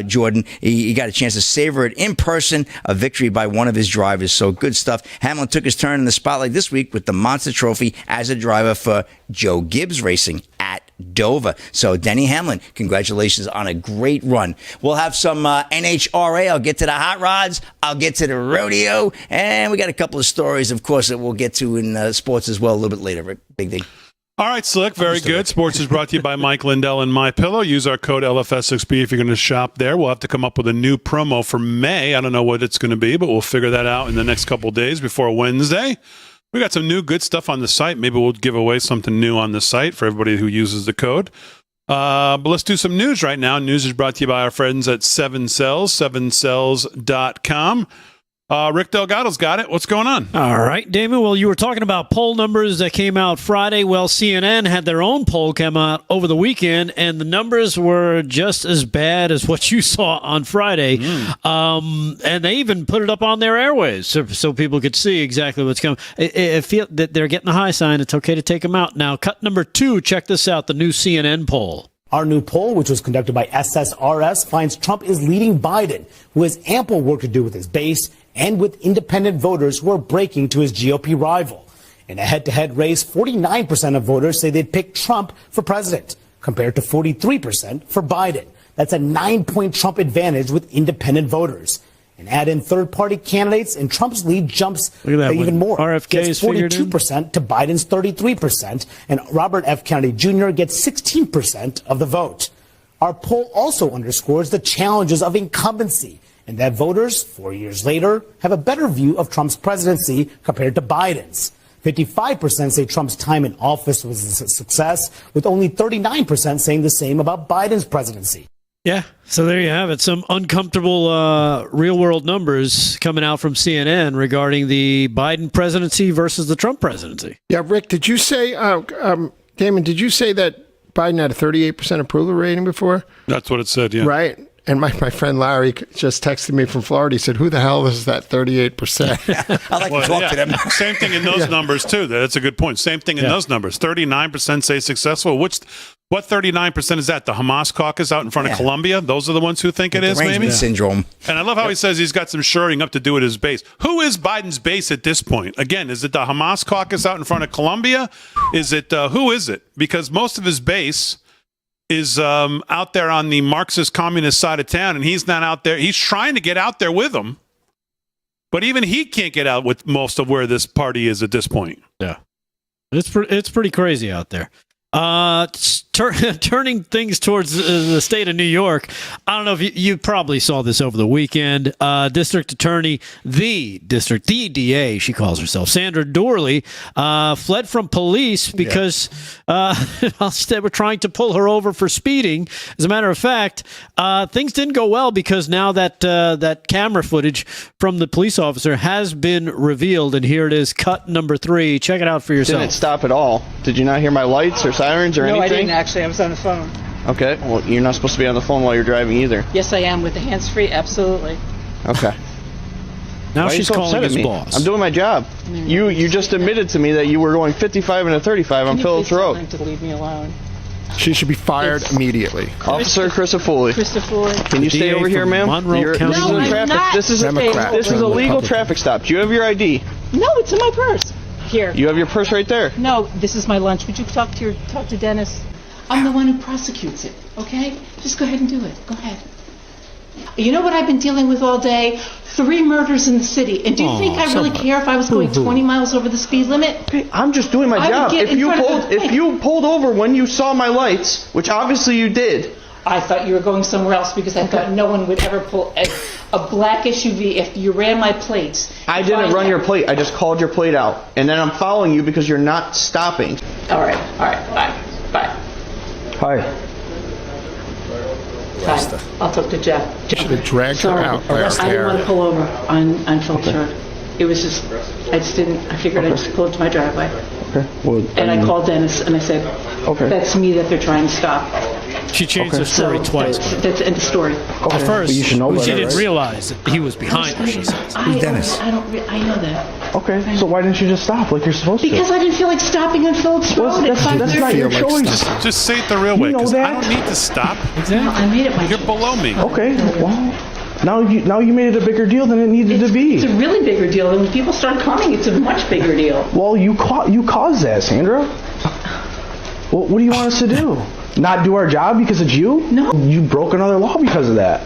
Jordan, he got a chance to savor it in person, a victory by one of his drivers. So good stuff. Hamlin took his turn in the spotlight this week with the Monster Trophy as a driver for Joe Gibbs Racing at Dover. So Denny Hamlin, congratulations on a great run. We'll have some NHRA. I'll get to the hot rods. I'll get to the rodeo. And we got a couple of stories, of course, that we'll get to in sports as well a little bit later. Right? Big thing. All right, Slick. Very good. Sports is brought to you by Mike Lindell and MyPillow. Use our code LFS6B if you're going to shop there. We'll have to come up with a new promo for May. I don't know what it's going to be, but we'll figure that out in the next couple of days before Wednesday. We got some new good stuff on the site. Maybe we'll give away something new on the site for everybody who uses the code. But let's do some news right now. News is brought to you by our friends at 7cells, 7cells.com. Rick Delgado's got it. What's going on? All right, Damon. Well, you were talking about poll numbers that came out Friday. Well, CNN had their own poll come out over the weekend, and the numbers were just as bad as what you saw on Friday. And they even put it up on their airways so people could see exactly what's coming. I feel that they're getting the high sign. It's okay to take them out. Now, cut number 2, check this out, the new CNN poll. Our new poll, which was conducted by SSRS, finds Trump is leading Biden, who has ample work to do with his base and with independent voters who are breaking to his GOP rival. In a head-to-head race, 49% of voters say they'd pick Trump for president, compared to 43% for Biden. That's a 9-point Trump advantage with independent voters. And add in third-party candidates, and Trump's lead jumps even more. RFK gets 42% to Biden's 33%, and Robert F. Kennedy Jr. gets 16% of the vote. Our poll also underscores the challenges of incumbency, and that voters, 4 years later, have a better view of Trump's presidency compared to Biden's. 55% say Trump's time in office was a success, with only 39% saying the same about Biden's presidency. Yeah, so there you have it. Some uncomfortable real-world numbers coming out from CNN regarding the Biden presidency versus the Trump presidency. Yeah, Rick, did you say, Damon, did you say that Biden had a 38% approval rating before? That's what it said, yeah. Right. And my friend Larry just texted me from Florida. He said, who the hell is that 38%? I like to talk to them. Same thing in those numbers, too. That's a good point. Same thing in those numbers. 39% say successful. What 39% is that? The Hamas caucus out in front of Columbia? Those are the ones who think it is, maybe? Syndrome. And I love how he says he's got some shoring up to do with his base. Who is Biden's base at this point? Again, is it the Hamas caucus out in front of Columbia? Is it, who is it? Because most of his base is out there on the Marxist communist side of town, and he's not out there. He's trying to get out there with them, but even he can't get out with most of where this party is at this point. Yeah, it's pretty crazy out there. Turning things towards the state of New York, I don't know if you probably saw this over the weekend. District Attorney, the DA, she calls herself, Sandra Doorley, fled from police because they were trying to pull her over for speeding. As a matter of fact, things didn't go well because now that camera footage from the police officer has been revealed, and here it is, cut number 3. Check it out for yourself. Didn't stop at all. Did you not hear my lights or sirens or anything? No, I didn't actually. I was on the phone. Okay. Well, you're not supposed to be on the phone while you're driving either. Yes, I am with the hands-free. Absolutely. Okay. Now Why she's are you so calling upset his at me? boss. I'm doing my job. You just admitted to me that you were going 55 and a 35 on Phillips Road. Can you please tell him to leave me alone? She should be fired immediately. Officer Christopher. Can you stay over here, ma'am? This is a legal traffic stop. Do you have your ID? No, it's in my purse. Here. You have your purse right there. No, this is my lunch. Would you talk to Dennis? I'm the one who prosecutes it, okay? Just go ahead and do it. Go ahead. You know what I've been dealing with all day? 3 murders in the city. And do you think I really care if I was going 20 miles over the speed limit? Okay, I'm just doing my job. If you pulled over when you saw my lights, which obviously you did. I thought you were going somewhere else because I thought no one would ever pull a black SUV if you ran my plates. I didn't run your plate. I just called your plate out. And then I'm following you because you're not stopping. All right, bye. Hi. Bye. I'll talk to Jeff. Should have dragged her out. I didn't want to pull over on Phillips Road. It was just, I figured I'd just pull into my driveway. Okay. Well, and I called Dennis and I said, that's me that they're trying to stop. She changed the story twice. That's the end of story. At first, you should know she better, didn't right? realize that he was behind her, she says. Who's Dennis? I know that. Okay, so why didn't you just stop like you're supposed to? Because I didn't feel like stopping on Phillips Road. That's not your choice. Just say it the real way, You know because I that. don't need to stop. Exactly. I made it my You're below me. Okay, well, now you made it a bigger deal than it needed to be. It's a really bigger deal. And when people start coming, it's a much bigger deal. Well, you caused that, Sandra. Well, what do you want us to do? Not do our job because it's you? No. You broke another law because of that,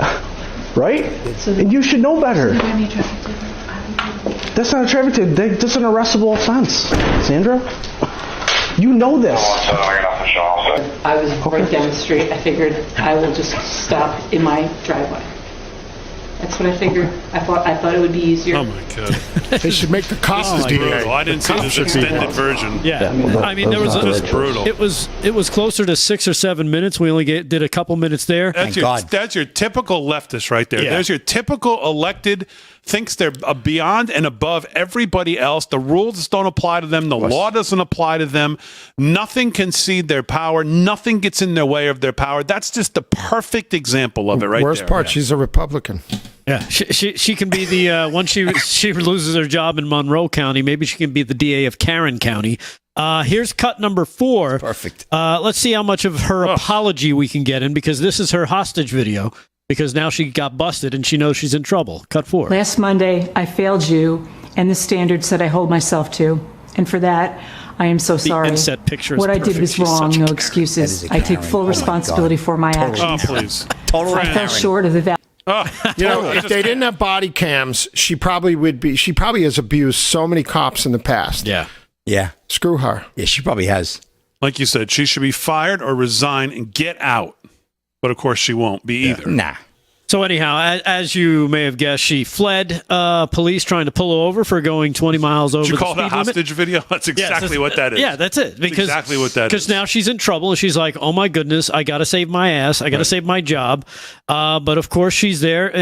right? And you should know better. That's not a traffic ticket. That's an arrestable offense, Sandra. You know this. I was right down the street. I figured I will just stop in my driveway. That's what I figured. I thought it would be easier. Oh my god! They should make the cops This is the DA. brutal. I didn't see this extended version. Yeah, I mean, there was Just brutal. It was closer to 6 or 7 minutes. We only did a couple minutes there. That's your typical leftist right there. Yeah. There's your typical elected, thinks they're beyond and above everybody else. The rules don't apply to them. The law doesn't apply to them. Nothing can cede their power. Nothing gets in their way of their power. That's just the perfect example of it right Worst there. part, she's a Republican. Yeah, she can be the once she loses her job in Monroe County, maybe she can be the DA of Karen County. Here's cut number 4. Perfect. Let's see how much of her apology we can get in, because this is her hostage video, because now she got busted and she knows she's in trouble. Cut 4. Last Monday, I failed you and the standards that I hold myself to. And for that, I am so sorry. inset picture is What I did perfect. was She's wrong, such a no Karen. excuses. That is a I take Karen. full Oh my responsibility God. for my Totally. actions. Oh, please. Total I fell short of the value. You know, if they didn't have body cams, she probably has abused so many cops in the past. Yeah. Yeah. Screw her. Yeah, she probably has. Like you said, she should be fired or resign and get out. But of course, she won't be either. Nah. So anyhow, as you may have guessed, she fled police trying to pull her over for going 20 miles over Did you the call speed it a hostage video? That's exactly what that is. Yeah, that's it. Because exactly what that is. Because now she's in trouble, and she's like, "Oh my goodness, I got to save my ass. I got to save my job." But of course, she's there,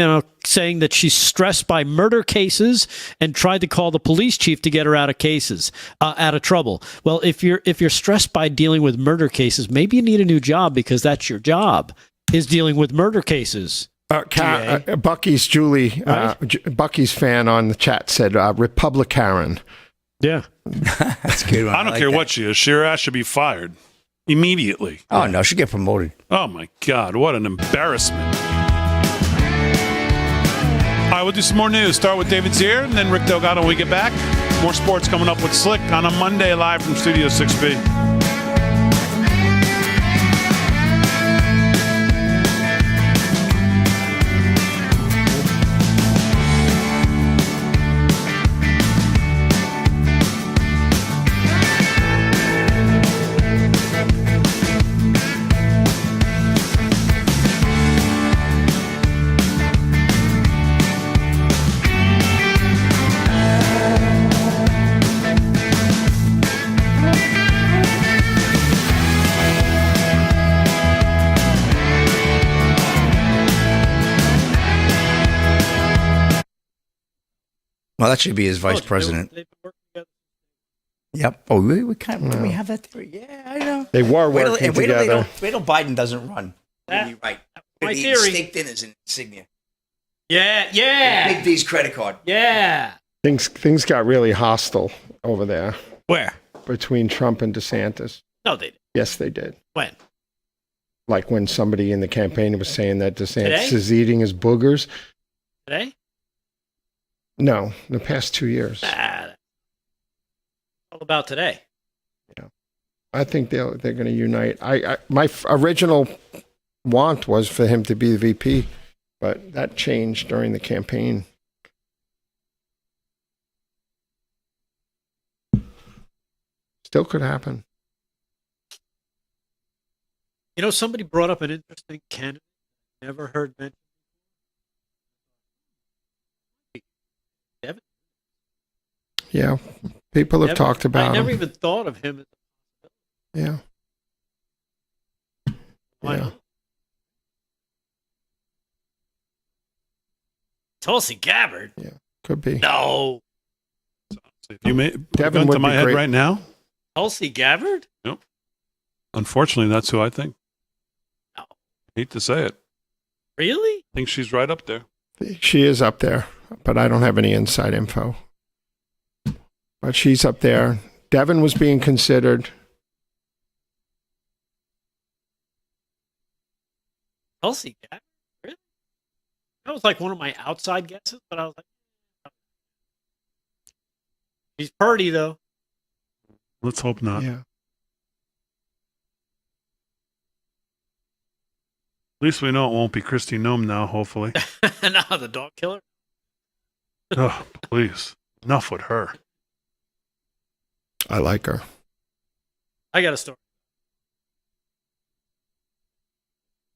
saying that she's stressed by murder cases and tried to call the police chief to get her out of cases, out of trouble. Well, if you're stressed by dealing with murder cases, maybe you need a new job, because that's your job, is dealing with murder cases. Bucky's Julie, Bucky's fan on the chat said, Republican. Yeah. That's a good one. I don't care what she is. Her ass should be fired immediately. Oh, no, she'll get promoted. Oh, my God. What an embarrassment. All right, we'll do some more news. Start with David Zier and then Rick Delgado when we get back. More sports coming up with Slick on a Monday live from Studio 6B. Well, that should be his vice president. Yep. Oh, we kind of we have that theory. Yeah, I know. They were working together. Wait till Biden doesn't run. You're right. My The theory. steak dinner's an insignia. Yeah. Big D's credit card. Yeah. Things got really hostile over there Where? between Trump and DeSantis. No, they didn't. Yes, they did. When? Like when somebody in the campaign was saying that DeSantis Today? is eating his boogers. Today? No, the past 2 years. All about today. I think they're going to unite. My original want was for him to be the VP, but that changed during the campaign. Still could happen. You know, somebody brought up an interesting candidate. Never heard mentioned. Devin. Yeah, people have talked about I never him. even thought of him. Yeah. Why Yeah. not? Tulsi Gabbard? Yeah, could be. No. You may Devin gun would to my be head great. right now. Tulsi Gabbard? Nope. Unfortunately, that's who I think. No. Hate to say it. Really? I think she's right up there. She is up there, but I don't have any inside info. But she's up there. Devin was being considered. Tulsi Gabbard? Really? That was like one of my outside guesses, but I was like, she's pretty, though. Let's hope not. Yeah. At least we know it won't be Kristi Noem now, hopefully. No, the dog killer? Oh, please. Enough with her. I like her. I got a story.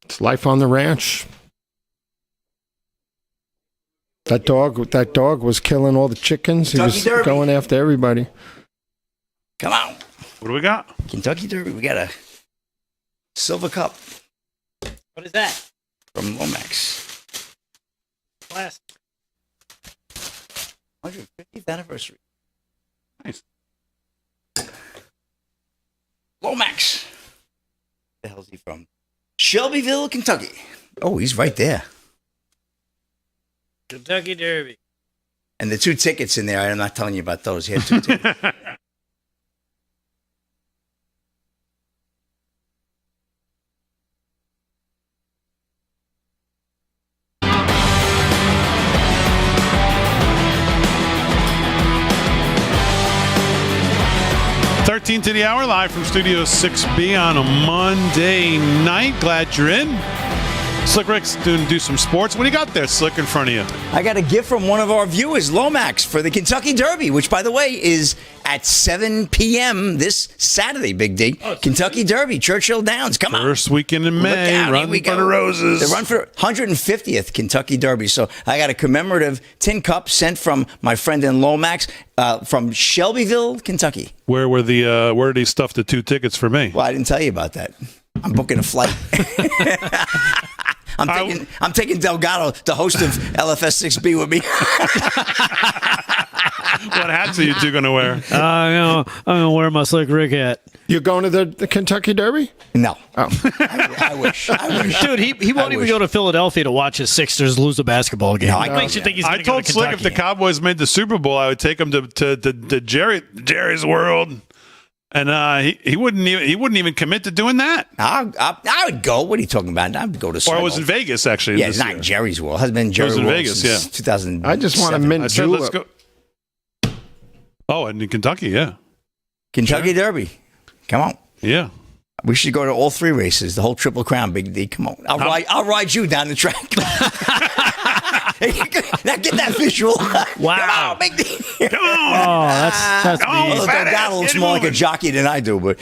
It's life on the ranch. That dog was killing all the chickens. He Kentucky was Derby. going after everybody. Come on. What do we got? Kentucky Derby. We got a silver cup What is that? from Lomax. Classic. 150th anniversary. Nice. Lomax. The hell's he from? Shelbyville, Kentucky. Oh, he's right there. Kentucky Derby. And the 2 tickets in there, I'm not telling you about those. He had 2 tickets. $13 to the hour, live from Studio 6B on a Monday night. Glad you're in. Slick Rick's doing do some sports. What do you got there, Slick, in front of you? I got a gift from one of our viewers, Lomax, for the Kentucky Derby, which, by the way, is at 7 p.m. this Saturday, Big D. Kentucky Derby, Churchill Downs. Come on. First weekend in May, Look out, run here we for go. the roses. The run for 150th Kentucky Derby. So I got a commemorative tin cup sent from my friend in Lomax from Shelbyville, Kentucky. Where did he stuff the 2 tickets for me? Well, I didn't tell you about that. I'm booking a flight. I'm taking Delgado, the host of LFS6B, with me. What hats are you two going to wear? I'm gonna wear my Slick Rick hat. You're going to the Kentucky Derby? No. Oh. I wish. Dude, he won't even go to Philadelphia to watch his Sixers lose a basketball game. No, What makes you think he's I going to go told to Slick Kentucky? if the Cowboys made the Super Bowl, I would take him to Jerry's World, and he wouldn't even commit to doing that. I would go. What are you talking about? I would go to. Or it was in Vegas actually. Yeah, it's not in Jerry's World. It hasn't been in Jerry's in World Vegas, since yeah. 2000. I just want a mint I said, julep. let's go. Oh, and in Kentucky, yeah. Kentucky Derby. Come on. Yeah. We should go to all 3 races, the whole Triple Crown, Big D. Come on. I'll ride you down the track. Now get that visual. Wow. Come on, Big D. Come on. Oh, that's Come on, mean. fat ass, Delgado looks get more like a moving. jockey than I do, but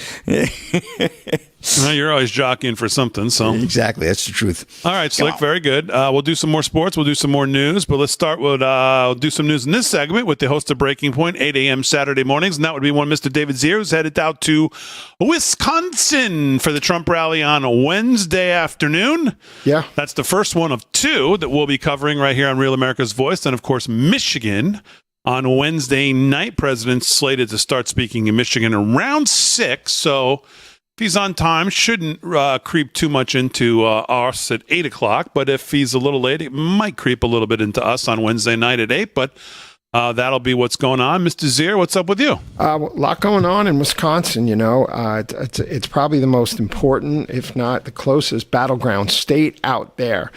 Well, you're always jockeying for something, so. exactly, that's the truth. All right, Slick, very good. We'll do some more sports. We'll do some more news, but let's start with we'll do some news in this segment with the host of Breaking Point, 8 a.m. Saturday mornings, and that would be one Mr. David Zier, who's headed out to Wisconsin for the Trump rally on a Wednesday afternoon. Yeah. That's the first one of 2 that we'll be covering right here on Real America's Voice. And, of course, Michigan on Wednesday night. President's slated to start speaking in Michigan around 6, so if he's on time, shouldn't creep too much into us at 8 o'clock. But if he's a little late, it might creep a little bit into us on Wednesday night at 8. But that'll be what's going on. Mr. Zier, what's up with you? A lot going on in Wisconsin, you know. It's probably the most important, if not the closest, battleground state out there.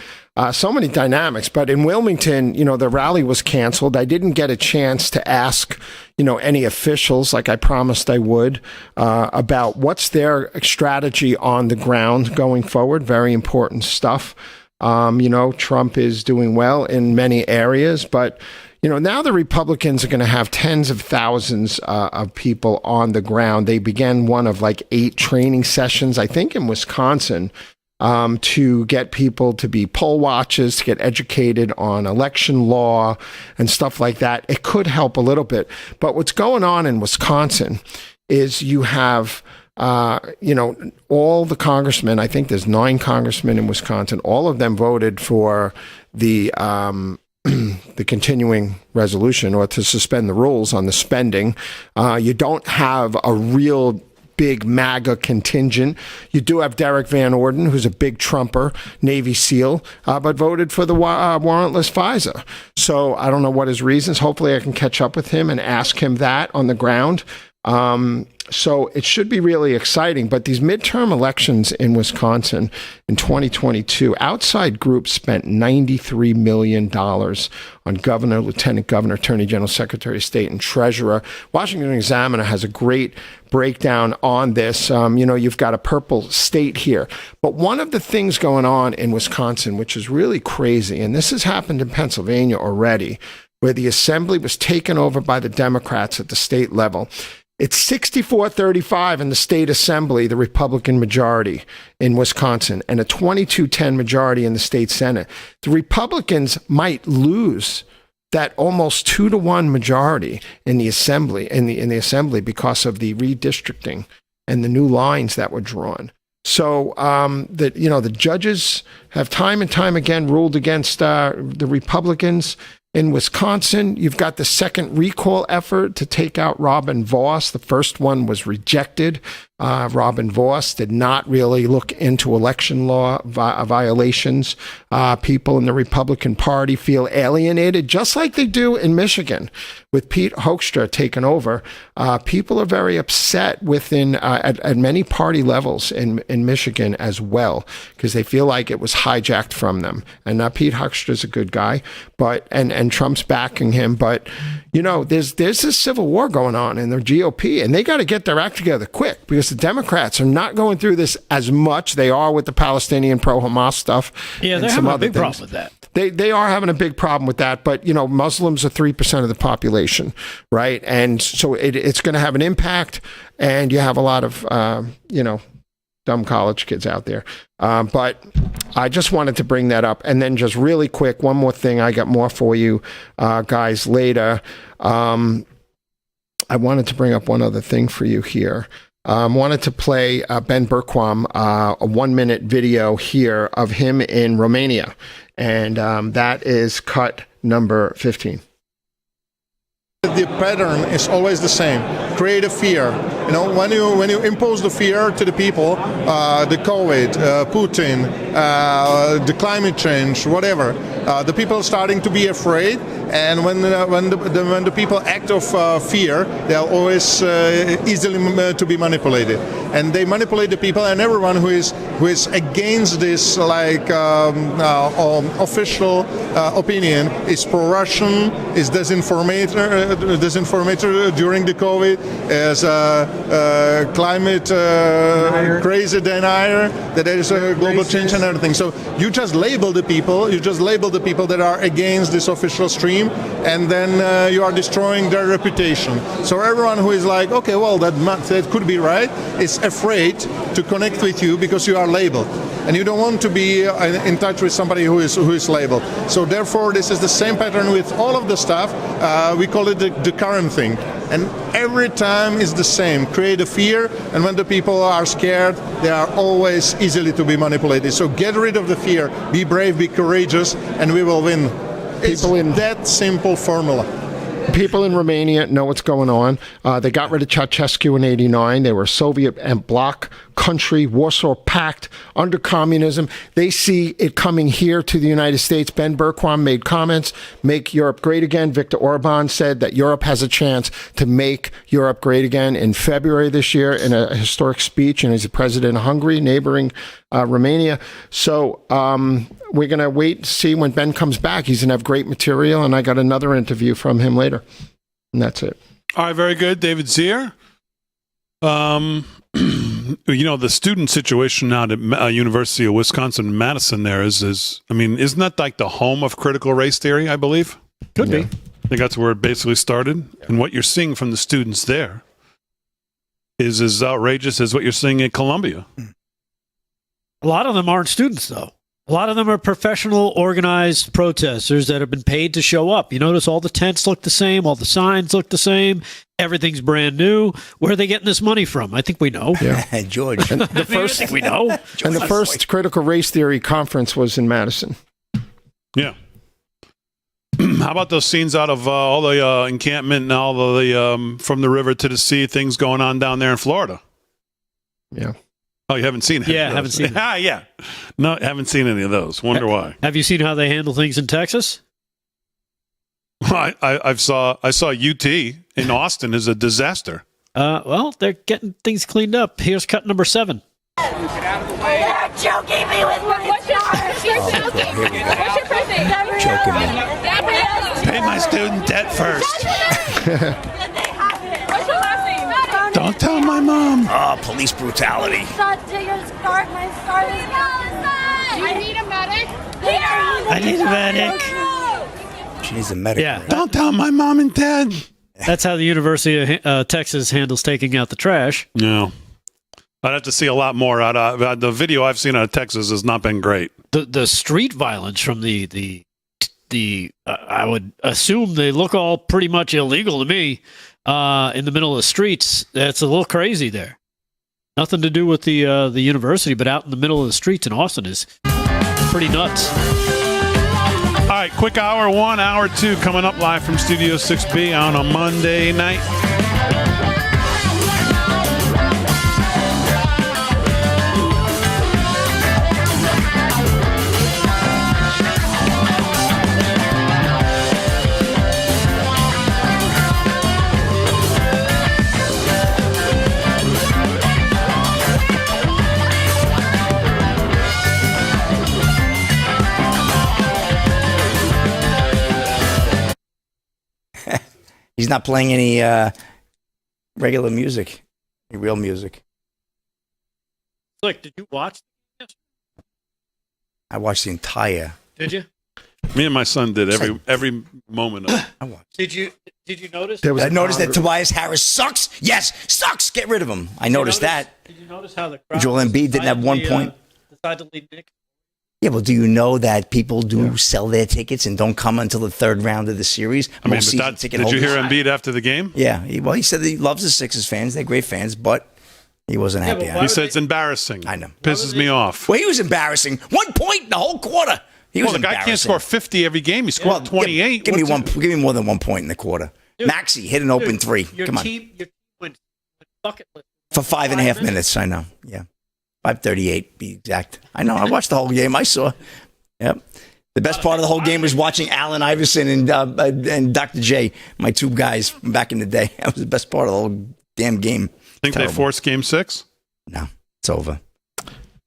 So many dynamics, but in Wilmington, you know, the rally was canceled. I didn't get a chance to ask, you know, any officials like I promised I would about what's their strategy on the ground going forward. Very important stuff. Trump is doing well in many areas, but now the Republicans are going to have tens of thousands of people on the ground. They began one of like 8 training sessions, I think, in Wisconsin, to get people to be poll watchers, to get educated on election law and stuff like that. It could help a little bit. But what's going on in Wisconsin is you have all the congressmen, I think there's 9 congressmen in Wisconsin, all of them voted for the continuing resolution, or to suspend the rules on the spending. You don't have a real big MAGA contingent. You do have Derek Van Orden, who's a big Trumper, Navy SEAL, but voted for the warrantless FISA. So I don't know what his reasons. Hopefully I can catch up with him and ask him that on the ground. So it should be really exciting. But these midterm elections in Wisconsin in 2022, outside groups spent $93 million on governor, lieutenant governor, attorney general, secretary of state, and treasurer. Washington Examiner has a great breakdown on this. You've got a purple state here. But one of the things going on in Wisconsin, which is really crazy, and this has happened in Pennsylvania already, where the assembly was taken over by the Democrats at the state level. It's 64-35 in the state assembly, the Republican majority in Wisconsin, and a 22-10 majority in the state Senate. The Republicans might lose that almost 2-to-1 majority in the assembly, in the assembly, because of the redistricting and the new lines that were drawn. So the judges have time and time again ruled against the Republicans. In Wisconsin, you've got the second recall effort to take out Robin Vos. The first one was rejected. Robin Vos did not really look into election law violations. People in the Republican Party feel alienated, just like they do in Michigan. With Pete Hoekstra taking over, people are very upset within at many party levels in Michigan as well, because they feel like it was hijacked from them. And Pete Hoekstra is a good guy, but and Trump's backing him. But there's this civil war going on in the GOP, and they got to get their act together quick, because the Democrats are not going through this as much. They are with the Palestinian pro-Hamas stuff. Yeah, they're having a big problem with that. They are having a big problem with that, but Muslims are 3% of the population, right? And so it's going to have an impact, and you have a lot of dumb college kids out there. But I just wanted to bring that up. And then just really quick, one more thing. I got more for you guys later. I wanted to bring up one other thing for you here. Wanted to play Ben Bergquam, a 1-minute video here of him in Romania. And that is cut number 15. The pattern is always the same. Create a fear. When you impose the fear to the people, the COVID, Putin, the climate change, whatever, the people are starting to be afraid. And when the people act of fear, they are always easily to be manipulated. And they manipulate the people, and everyone who is against this official opinion is pro-Russian, is disinformator during the COVID, as climate crazy denier, that there is a global change and everything. So you just label the people. That are against this official stream, and then you are destroying their reputation. So everyone who is like, okay, well, that could be right, is afraid to connect with you because you are labeled, and you don't want to be in touch with somebody who is labeled. So therefore, this is the same pattern with all of the stuff. We call it the current thing, and every time is the same. Create a fear, and when the people are scared, they are always easily to be manipulated. So get rid of the fear. Be brave, be courageous, and we will win. It's that simple formula. People in Romania know what's going on. They got rid of Ceausescu in '89. They were a Soviet and bloc country, Warsaw Pact, under communism. They see it coming here to the United States. Ben Bergquam made comments, make Europe great again. Viktor Orban said that Europe has a chance to make Europe great again in February this year in a historic speech, and he's the president of Hungary, neighboring Romania. So we're going to wait to see when Ben comes back. He's going to have great material, and I got another interview from him later. And that's it. All right, very good. David Zier. the student situation out at University of Wisconsin-Madison there is, I mean, isn't that like the home of critical race theory, I believe? Could be. I think that's where it basically started. And what you're seeing from the students there is as outrageous as what you're seeing at Columbia. A lot of them aren't students, though. A lot of them are professional, organized protesters that have been paid to show up. You notice all the tents look the same, all the signs look the same, everything's brand new. Where are they getting this money from? I think we know. Yeah. George. And the first, I think we know. and the first critical race theory conference was in Madison. Yeah. How about those scenes out of all the encampment and all the from the river to the sea, things going on down there in Florida? Yeah. Oh, you haven't seen it? Yeah, haven't seen it. Yeah. No, haven't seen any of those. Wonder why. Have you seen how they handle things in Texas? I saw UT in Austin is a disaster. Well, they're getting things cleaned up. Here's cut number 7. You're choking me with my What's your birthday? Choking me. Pay my student debt first. What's your last name? Don't tell my mom. Oh, police brutality. My scar is I need a medic. I need a medic. She needs a medic. Yeah. Don't tell my mom and dad. That's how the University of Texas handles taking out the trash. No. I'd have to see a lot more out of the video I've seen out of Texas has not been great. The street violence from the I would assume they look all pretty much illegal to me. In the middle of the streets, that's a little crazy there. Nothing to do with the university, but out in the middle of the streets in Austin is pretty nuts. All right, quick hour 1, hour 2 coming up live from Studio 6B on a Monday night. He's not playing any regular music, any real music. Look, did you watch? I watched the entire. Did you? Me and my son did every moment of it. I watched. Did you notice? I noticed that Tobias Harris sucks. Yes, sucks. Get rid of him. I noticed that. Did you notice how the crowd Joel Embiid didn't have 1 point. Decided to lead Nick? Yeah, well, do you know that people do sell their tickets and don't come until the third round of the series? I mean, did you hear Embiid after the game? Yeah, he said that he loves the Sixers fans. They're great fans, but he wasn't happy. He said it's embarrassing. I know. Pisses me off. Well, he was embarrassing. 1 point in the whole quarter. He was the guy can't score 50 every game. He scored 28. Give me more than 1 point in the quarter. Dude, Maxey hit an open three. Come on. Your team went bucketless. For 5.5 minutes, I know. Yeah. 5:38, be exact. I know. I watched the whole game. I saw. Yep. The best part of the whole game was watching Allen Iverson and Dr. J, my 2 guys from back in the day. That was the best part of the whole damn game. Think they forced Game 6? No, it's over.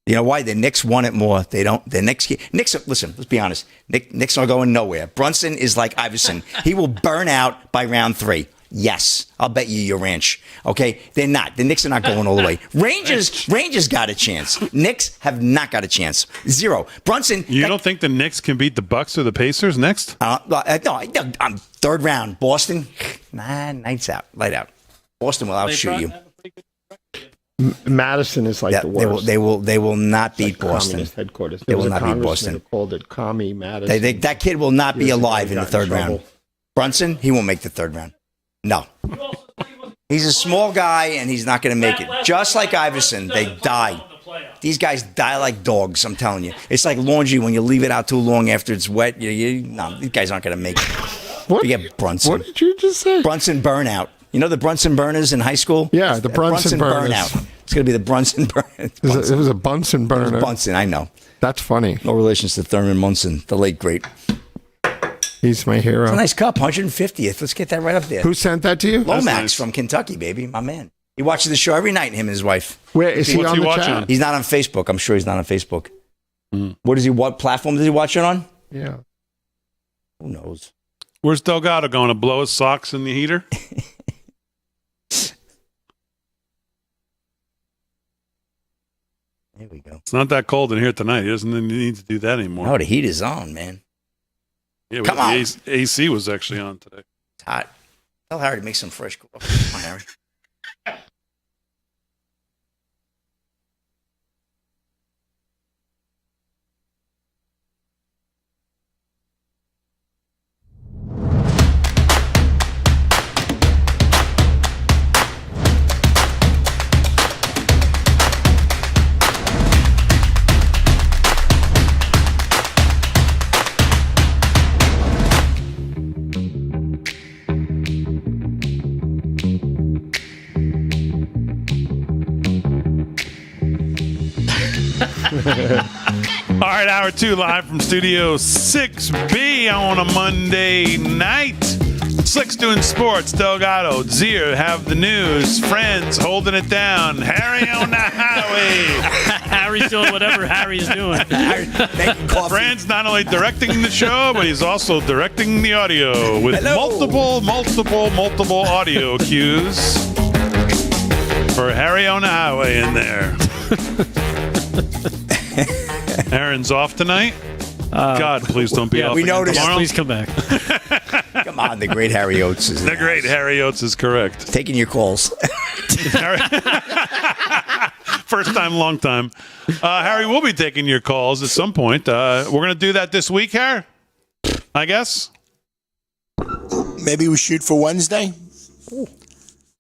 You know why? The Knicks want it more. They don't. The Knicks. Listen, let's be honest. Knicks are going nowhere. Brunson is like Iverson. He will burn out by round 3. Yes, I'll bet you your ranch. Okay, they're not. The Knicks are not going all the way. Rangers got a chance. Knicks have not got a chance. 0. Brunson. You don't think the Knicks can beat the Bucks or the Pacers next? No. I'm third round. Boston. Nah, light out. Boston will outshoot you. Madison is like the worst. They will not beat Boston. Communist headquarters. They will not beat Boston. Who called it Commie Madison. That kid will not be alive in the third round. Brunson, he won't make the third round. No. He's a small guy, and he's not going to make it. Just like Iverson, they die. These guys die like dogs, I'm telling you. It's like laundry when you leave it out too long after it's wet. No, these guys aren't going to make it. Forget Brunson. What did you just say? Brunson burnout. You know the Brunson burners in high school? Yeah, the Brunson burners. Burnout. It's going to be the Brunson burner. It was a Bunsen burner. Bunsen, I know. That's funny. No relations to Thurman Munson, the late great. He's my hero. It's a nice cup, 150th. Let's get that right up there. Who sent that to you? Lomax from Kentucky, baby, my man. He watches the show every night, him and his wife. Where is he on the chat? He's not on Facebook. I'm sure he's not on Facebook. What platform does he watch it on? Yeah. Who knows? Where's Delgado going to blow his socks in the heater? Here we go. It's not that cold in here tonight. He doesn't need to do that anymore. No, the heat is on, man. Yeah, Come on. The AC was actually on today. It's hot. Tell Harry to make some fresh coffee. Come on, Harry. All right, hour 2 live from Studio 6B on a Monday night. Slick's doing sports. Delgado, Zier have the news. Friends holding it down. Harry on the highway. Harry's doing whatever Harry's doing. Making coffee. Friends not only directing the show, but he's also directing the audio with multiple audio cues for Harry on the highway in there. Aaron's off tonight. God, please don't be off. We noticed. Tomorrow. Please come back. Come on, the great Harry Oates is in The great house. Harry Oates is correct. Taking your calls. First time, long time. Harry will be taking your calls at some point. We're going to do that this week, Harry, I guess. Maybe we shoot for Wednesday.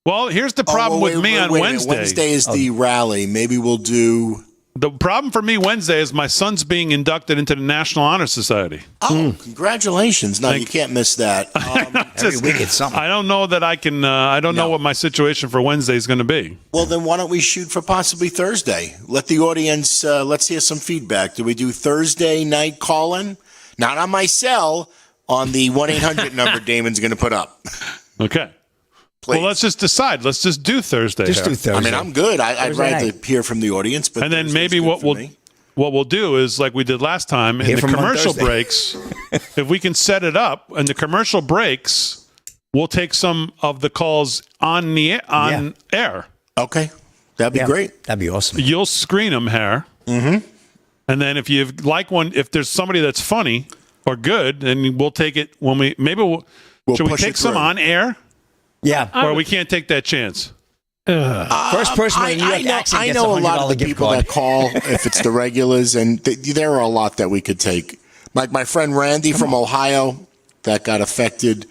Well, here's the problem with me on Wednesday. Wednesday is the rally. Maybe we'll do. The problem for me Wednesday is my son's being inducted into the National Honor Society. Oh, congratulations. No, you can't miss that. Every week it's something. I don't know that I can. I don't know what my situation for Wednesday is going to be. Well, then why don't we shoot for possibly Thursday? Let the audience, let's hear some feedback. Do we do Thursday night call-in? Not on my cell, on the 1-800 number Damon's going to put up. Okay. Please. Well, let's just decide. Let's just do Thursday. Just do Thursday. I mean, I'm good. I'd Thursday rather night. hear from the audience. But And then Thursday's maybe good what for me. we'll do is like we did last time in Hear the from him on commercial Thursday. breaks. If we can set it up in the commercial breaks, we'll take some of the calls on air. Okay. That'd be great. That'd be awesome. You'll screen them, Harry. Mm-hmm. And then if you like one, if there's somebody that's funny or good, then we'll take it when we We'll should we push take it some through. on air, Yeah. or we can't take that chance. First person in New York accent I gets know a lot of $100 the gift people card. that call, if it's the regulars, and there are a lot that we could take. Like my friend Randy from Ohio that got affected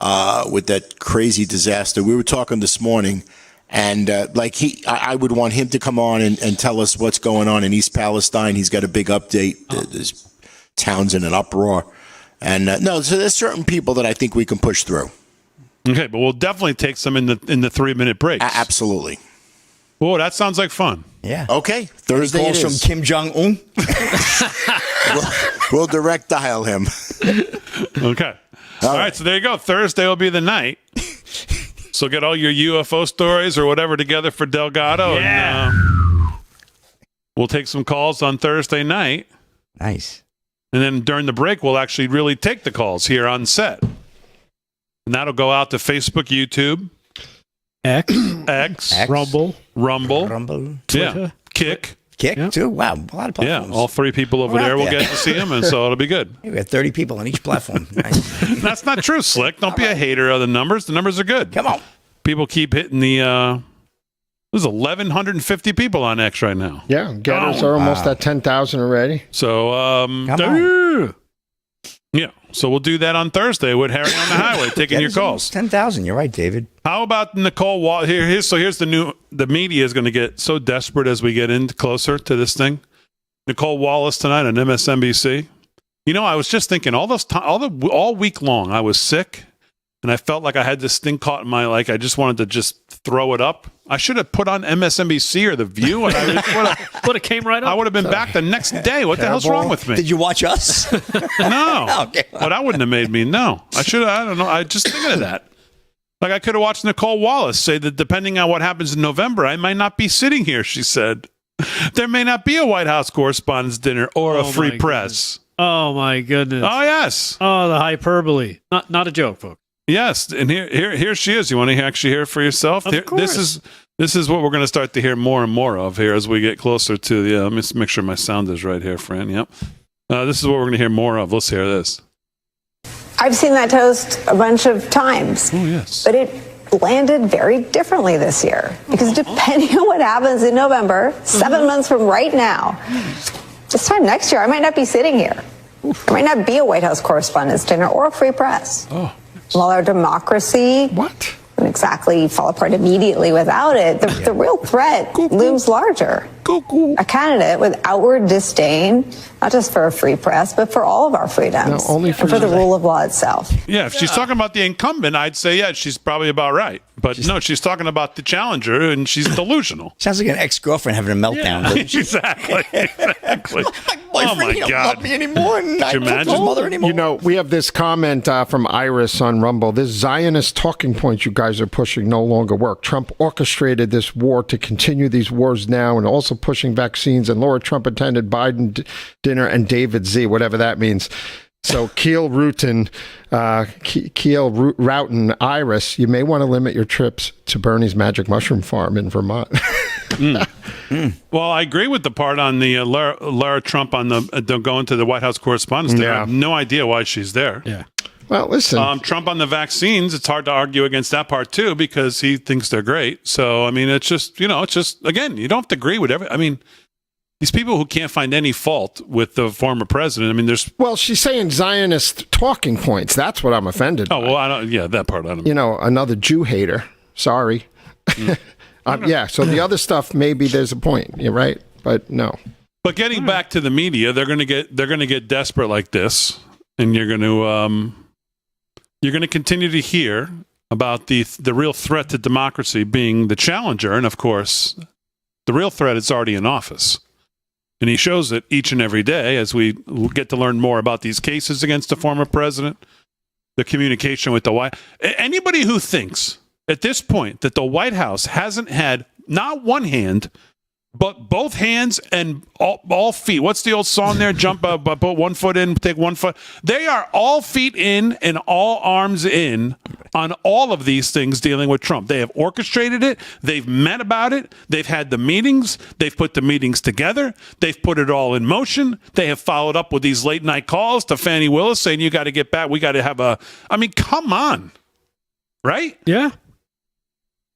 with that crazy disaster. We were talking this morning, and I would want him to come on and tell us what's going on in East Palestine. He's got a big update. There's towns in an uproar. And so there's certain people that I think we can push through. Okay, but we'll definitely take some in the 3-minute breaks. Absolutely. Oh, that sounds like fun. Yeah. Okay, Thursday it Calls is. from Kim Jong-un. We'll direct dial him. Okay. All right, so there you go. Thursday will be the night. So get all your UFO stories or whatever together for Delgado. Yeah. And, we'll take some calls on Thursday night. Nice. And then during the break, we'll actually really take the calls here on set. And that'll go out to Facebook, YouTube, X, Rumble. Rumble. Yeah, Kick. Kick, too? Wow. A lot of platforms. Yeah, all 3 people over We're out there will there. get to see him, and so it'll be good. Hey, we got 30 people on each platform. Nice. That's not true, Slick. Don't be a hater of the numbers. The numbers are good. Come on. People keep hitting the... there's 1,150 people on X right now. Yeah, getters are almost at 10,000 already. So, yeah. So we'll do that on Thursday with Harry on the highway taking your calls. 10,000. You're right, David. How about Nicole Wall? Here's the media is going to get so desperate as we get in closer to this thing. Nicole Wallace tonight on MSNBC. You know, I was just thinking all week long I was sick, and I felt like I had this thing caught in my I just wanted to just throw it up. I should have put on MSNBC or The View, and But it came right up. I would have been back the next day. What the hell's wrong with me? Did you watch us? No. Okay. But that wouldn't have made me. No. I should have. I don't know. I just thinking of that. Like I could have watched Nicole Wallace say that depending on what happens in November, I might not be sitting here, she said. There may not be a White House Correspondents' Dinner or a free press. Oh, my goodness. Oh, yes. Oh, the hyperbole. Not a joke, folks. Yes. And here she is. You want to actually hear it for yourself? Of course. This is what we're going to start to hear more and more of here as we get closer to the. Let me just make sure my sound is right here, Fran. Yep. This is what we're going to hear more of. Let's hear this. I've seen that toast a bunch of times. Oh, yes. But it landed very differently this year. Because depending on what happens in November, 7 months from right now, this time next year, I might not be sitting here. There might not be a White House Correspondents' Dinner or a free press. Oh. While our democracy What? wouldn't exactly fall apart immediately without it, the real threat looms larger. A candidate with outward disdain, not just for a free press, but for all of our freedoms, only and for the rule of law itself. Yeah, if she's talking about the incumbent, I'd say, yeah, she's probably about right. But no, she's talking about the challenger, and she's delusional. Sounds like an ex-girlfriend having a meltdown. Yeah, exactly. My boyfriend, he don't love me anymore, and I don't love his mother anymore. You know, we have this comment from Iris on Rumble. This Zionist talking points you guys are pushing no longer work. Trump orchestrated this war to continue these wars now, and also pushing vaccines. And Laura Trump attended Biden dinner and David Z, whatever that means. So Keel Rutten, Iris, you may want to limit your trips to Bernie's Magic Mushroom Farm in Vermont. Well, I agree with the part on the Lara Trump on the going to the White House Correspondents' Dinner. I have no idea why she's there. Yeah. Well, listen. Trump on the vaccines, it's hard to argue against that part, too, because he thinks they're great. So, I mean, it's just, again, you don't have to agree with everything. I mean, these people who can't find any fault with the former president, I mean, there's... Well, she's saying Zionist talking points. That's what I'm offended by. Well, I don't... Yeah, that part, I don't... Another Jew hater. Sorry. Yeah, so the other stuff, maybe there's a point. You're right, but no. But getting back to the media, they're going to get desperate like this, and you're going to continue to hear about the real threat to democracy being the challenger, and of course, the real threat is already in office. And he shows it each and every day as we get to learn more about these cases against the former president, the communication with the White. Anybody who thinks at this point that the White House hasn't had not one hand, but both hands and all feet. What's the old song there? Jump, put 1 foot in, take 1 foot. They are all feet in and all arms in on all of these things dealing with Trump. They have orchestrated it. They've met about it. They've had the meetings. They've put the meetings together. They've put it all in motion. They have followed up with these late night calls to Fani Willis saying, you got to get back. We got to have I mean, come on. Right? Yeah.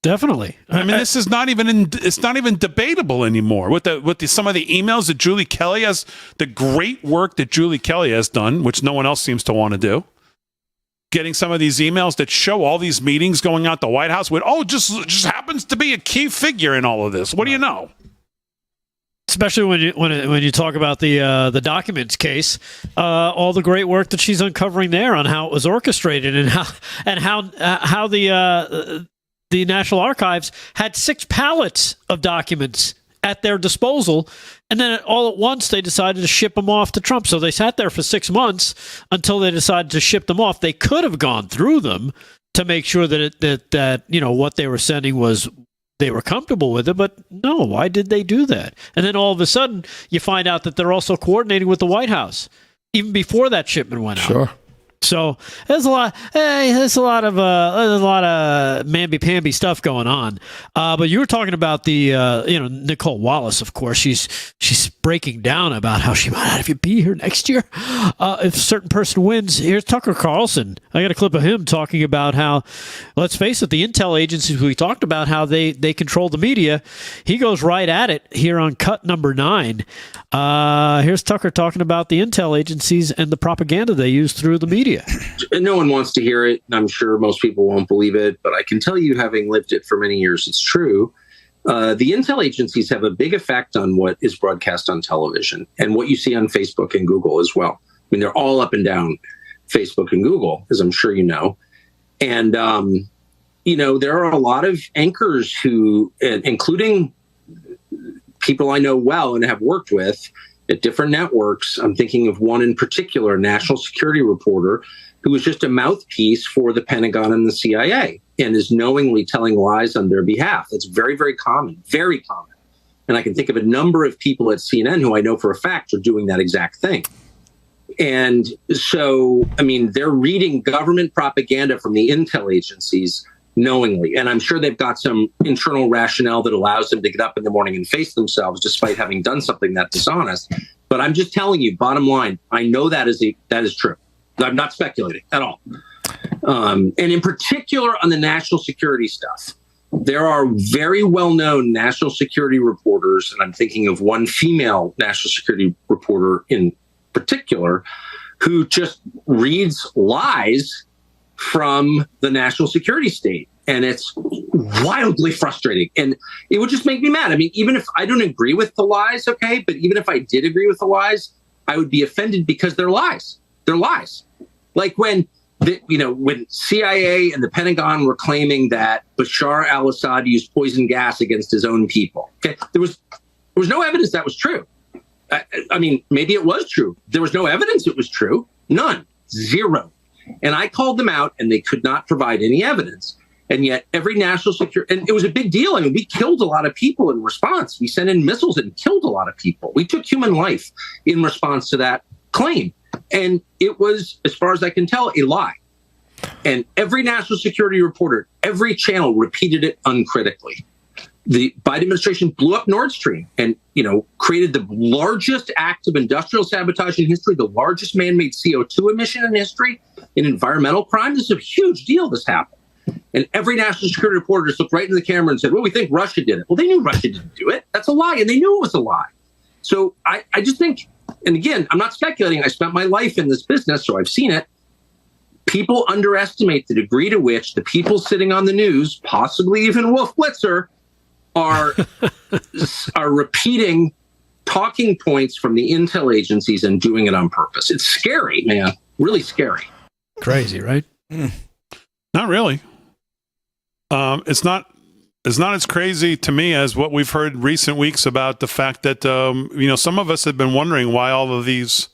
Definitely. I mean, this is not even it's not even debatable anymore with some of the emails that Julie Kelly has, the great work that Julie Kelly has done, which no one else seems to want to do. Getting some of these emails that show all these meetings going out the White House with, just happens to be a key figure in all of this. What do you know? Especially when you talk about the documents case, all the great work that she's uncovering there on how it was orchestrated and how the National Archives had 6 pallets of documents at their disposal, and then all at once they decided to ship them off to Trump. So they sat there for 6 months until they decided to ship them off. They could have gone through them to make sure that what they were sending was they were comfortable with it, but no, why did they do that? And then all of a sudden you find out that they're also coordinating with the White House even before that shipment went out. Sure. So there's a lot of mamby-pamby stuff going on. But you were talking about the Nicole Wallace, of course. She's breaking down about how she might not even be here next year if a certain person wins. Here's Tucker Carlson. I got a clip of him talking about how, let's face it, the intel agencies, we talked about how they control the media. He goes right at it here on cut number 9. Here's Tucker talking about the intel agencies and the propaganda they use through the media. No one wants to hear it. I'm sure most people won't believe it, but I can tell you, having lived it for many years, it's true. The intel agencies have a big effect on what is broadcast on television and what you see on Facebook and Google as well. I mean, they're all up and down Facebook and Google, as I'm sure you know. And, there are a lot of anchors who, including people I know well and have worked with, at different networks. I'm thinking of one in particular, a national security reporter who was just a mouthpiece for the Pentagon and the CIA and is knowingly telling lies on their behalf. That's very, very common, very common. And I can think of a number of people at CNN who I know for a fact are doing that exact thing. And so, I mean, they're reading government propaganda from the intel agencies knowingly. And I'm sure they've got some internal rationale that allows them to get up in the morning and face themselves despite having done something that dishonest. But I'm just telling you, bottom line, I know that is true. I'm not speculating at all. And in particular on the national security stuff, there are very well-known national security reporters, and I'm thinking of one female national security reporter in particular, who just reads lies from the national security state. And it's wildly frustrating. And it would just make me mad. I mean, even if I don't agree with the lies, okay, but even if I did agree with the lies, I would be offended because they're lies. They're lies. Like when CIA and the Pentagon were claiming that Bashar al-Assad used poison gas against his own people. Okay, there was no evidence that was true. I mean, maybe it was true. There was no evidence it was true. None. Zero. And I called them out, and they could not provide any evidence. And yet every national security, and it was a big deal. I mean, we killed a lot of people in response. We sent in missiles and killed a lot of people. We took human life in response to that claim. And it was, as far as I can tell, a lie. And every national security reporter, every channel repeated it uncritically. The Biden administration blew up Nord Stream and, created the largest act of industrial sabotage in history, the largest man-made CO2 emission in history, an environmental crime. This is a huge deal. This happened. And every national security reporter just looked right into the camera and said, well, we think Russia did it. Well, they knew Russia didn't do it. That's a lie. And they knew it was a lie. So I just think, and again, I'm not speculating. I spent my life in this business, so I've seen it. People underestimate the degree to which the people sitting on the news, possibly even Wolf Blitzer, are repeating talking points from the intel agencies and doing it on purpose. It's scary, man. Really scary. Crazy, right? Not really. It's not as crazy to me as what we've heard recent weeks about the fact that some of us have been wondering why all of these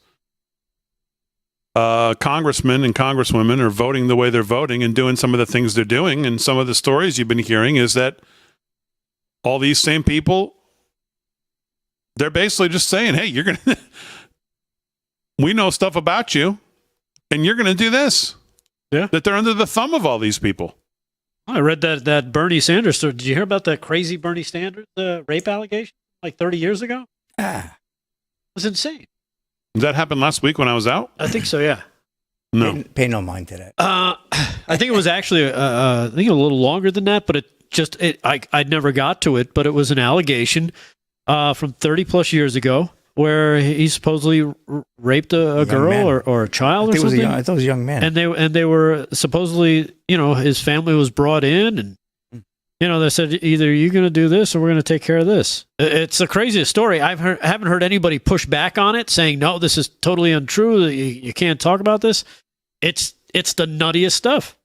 congressmen and congresswomen are voting the way they're voting and doing some of the things they're doing. And some of the stories you've been hearing is that all these same people, they're basically just saying, hey, you're going to, we know stuff about you and you're going to do this. Yeah. That they're under the thumb of all these people. I read that Bernie Sanders story. Did you hear about that crazy Bernie Sanders rape allegation like 30 years ago? It was insane. Did that happen last week when I was out? I think so, yeah. No. Pay no mind to that. I think it was actually, I think a little longer than that, but I never got to it, but it was an allegation from 30 plus years ago where he supposedly raped a girl or a child or something. I thought it was a young man. And they were supposedly, his family was brought in and, they said, either you're going to do this or we're going to take care of this. It's the craziest story. I haven't heard anybody push back on it saying, no, this is totally untrue. You can't talk about this. It's the nuttiest stuff.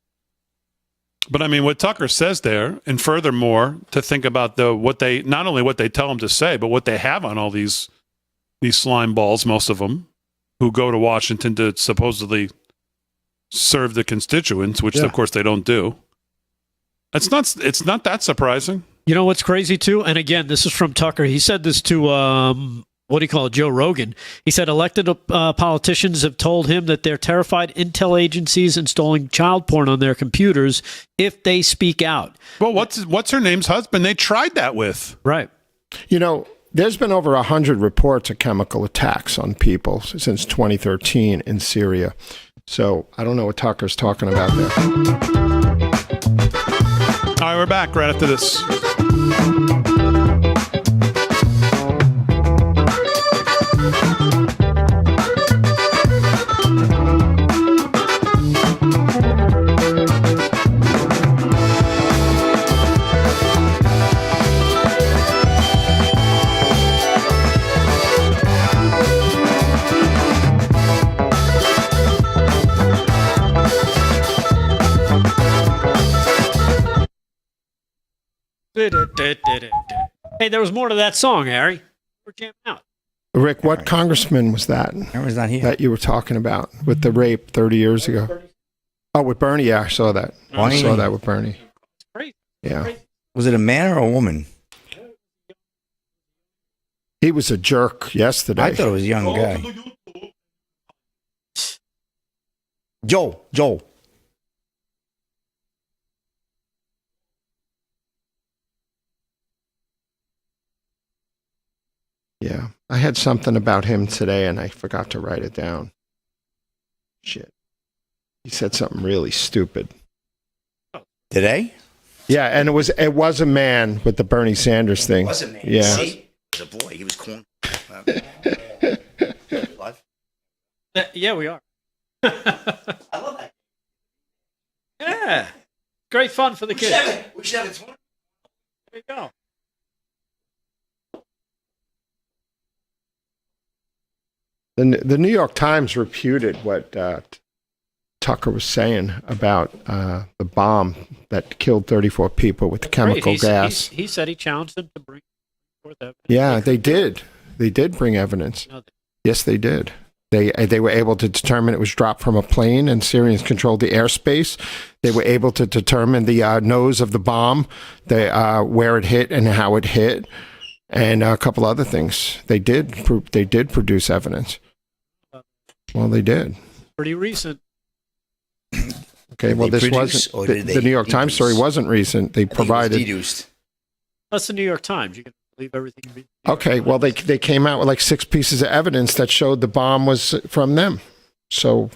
But I mean, what Tucker says there, and furthermore, to think about not only what they tell him to say, but what they have on all these slime balls, most of them, who go to Washington to supposedly serve the constituents, which of course they don't do. It's not that surprising. You know what's crazy too? And again, this is from Tucker. He said this to Joe Rogan. He said elected politicians have told him that they're terrified intel agencies installing child porn on their computers if they speak out. Well, what's her name's husband? They tried that with. Right. There's been over 100 reports of chemical attacks on people since 2013 in Syria. So I don't know what Tucker's talking about there. All right, we're back right after this. Hey, there was more to that song, Harry. We're jamming out. Rick, what congressman was that? I was not here. That you were talking about with the rape 30 years ago? Oh, with Bernie? Yeah, I saw that. I saw that with Bernie. Yeah. Was it a man or a woman? He was a jerk yesterday. I thought it was a young guy. Joel. Yeah. I had something about him today and I forgot to write it down. Shit. He said something really stupid. Today? Yeah, and it was a man with the Bernie Sanders thing. It was a man. Yeah. See? He was a boy. He was corn. Yeah, we are. I love that. Yeah. Great fun for the kids. We should have a tournament. There you go. The New York Times refuted what Tucker was saying about the bomb that killed 34 people with the chemical gas. He said he challenged them to bring forth evidence. Yeah, they did. They did bring evidence. Yes, they did. They were able to determine it was dropped from a plane and Syrians controlled the airspace. They were able to determine the nose of the bomb, where it hit and how it hit, and a couple other things. They did produce evidence. Well, they did. Pretty recent. Okay, well, this wasn't the New York Times story wasn't recent. They provided. That's the New York Times. You can believe everything you read. Okay, well, they came out with like 6 pieces of evidence that showed the bomb was from them. So,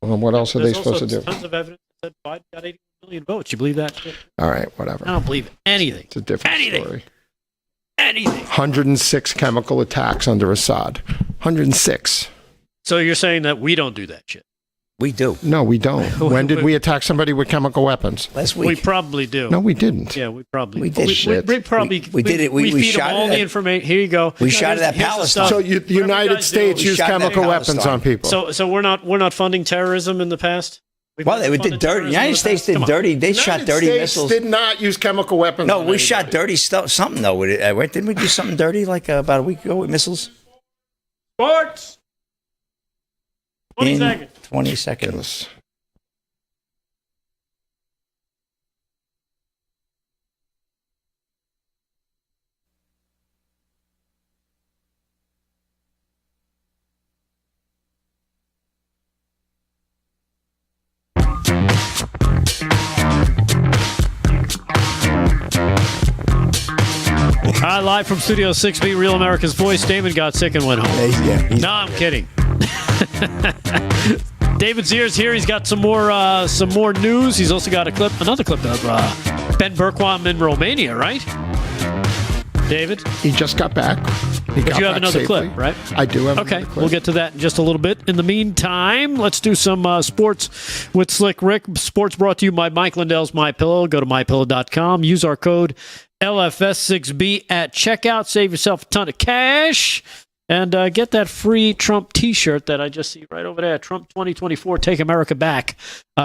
what else are they supposed to do? There's tons of evidence that Biden got 80 million votes. You believe that shit? All right, whatever. I don't believe anything. It's a different story. Anything. 106 chemical attacks under Assad. 106. So you're saying that we don't do that shit? We do. No, we don't. When did we attack somebody with chemical weapons? Last week. We probably do. No, we didn't. Yeah, we probably we did. We probably we did it. We feed shot them all the information. Here you go. We shot it at Palestine. So the United States used chemical weapons on people. So we're not funding terrorism in the past. Well, they did dirty. The United States did dirty. They shot dirty missiles. Did not use chemical weapons. No, we shot dirty stuff. Something though. Didn't we do something dirty like about a week ago with missiles? Sports. 20 seconds. 20 seconds. Hi, live from Studio 6B, Real America's Voice. Damon got sick and went home. No, I'm kidding. David Zier's here. He's got some more news. He's also got another clip of Ben Bergquam in Romania, right? David? He just got back. But you have another clip, right? I do have another clip. We'll get to that in just a little bit. In the meantime, let's do some sports with Slick Rick. Sports brought to you by Mike Lindell's MyPillow. Go to MyPillow.com. Use our code LFS6B at checkout. Save yourself a ton of cash. And get that free Trump T-shirt that I just see right over there. Trump 2024, Take America Back,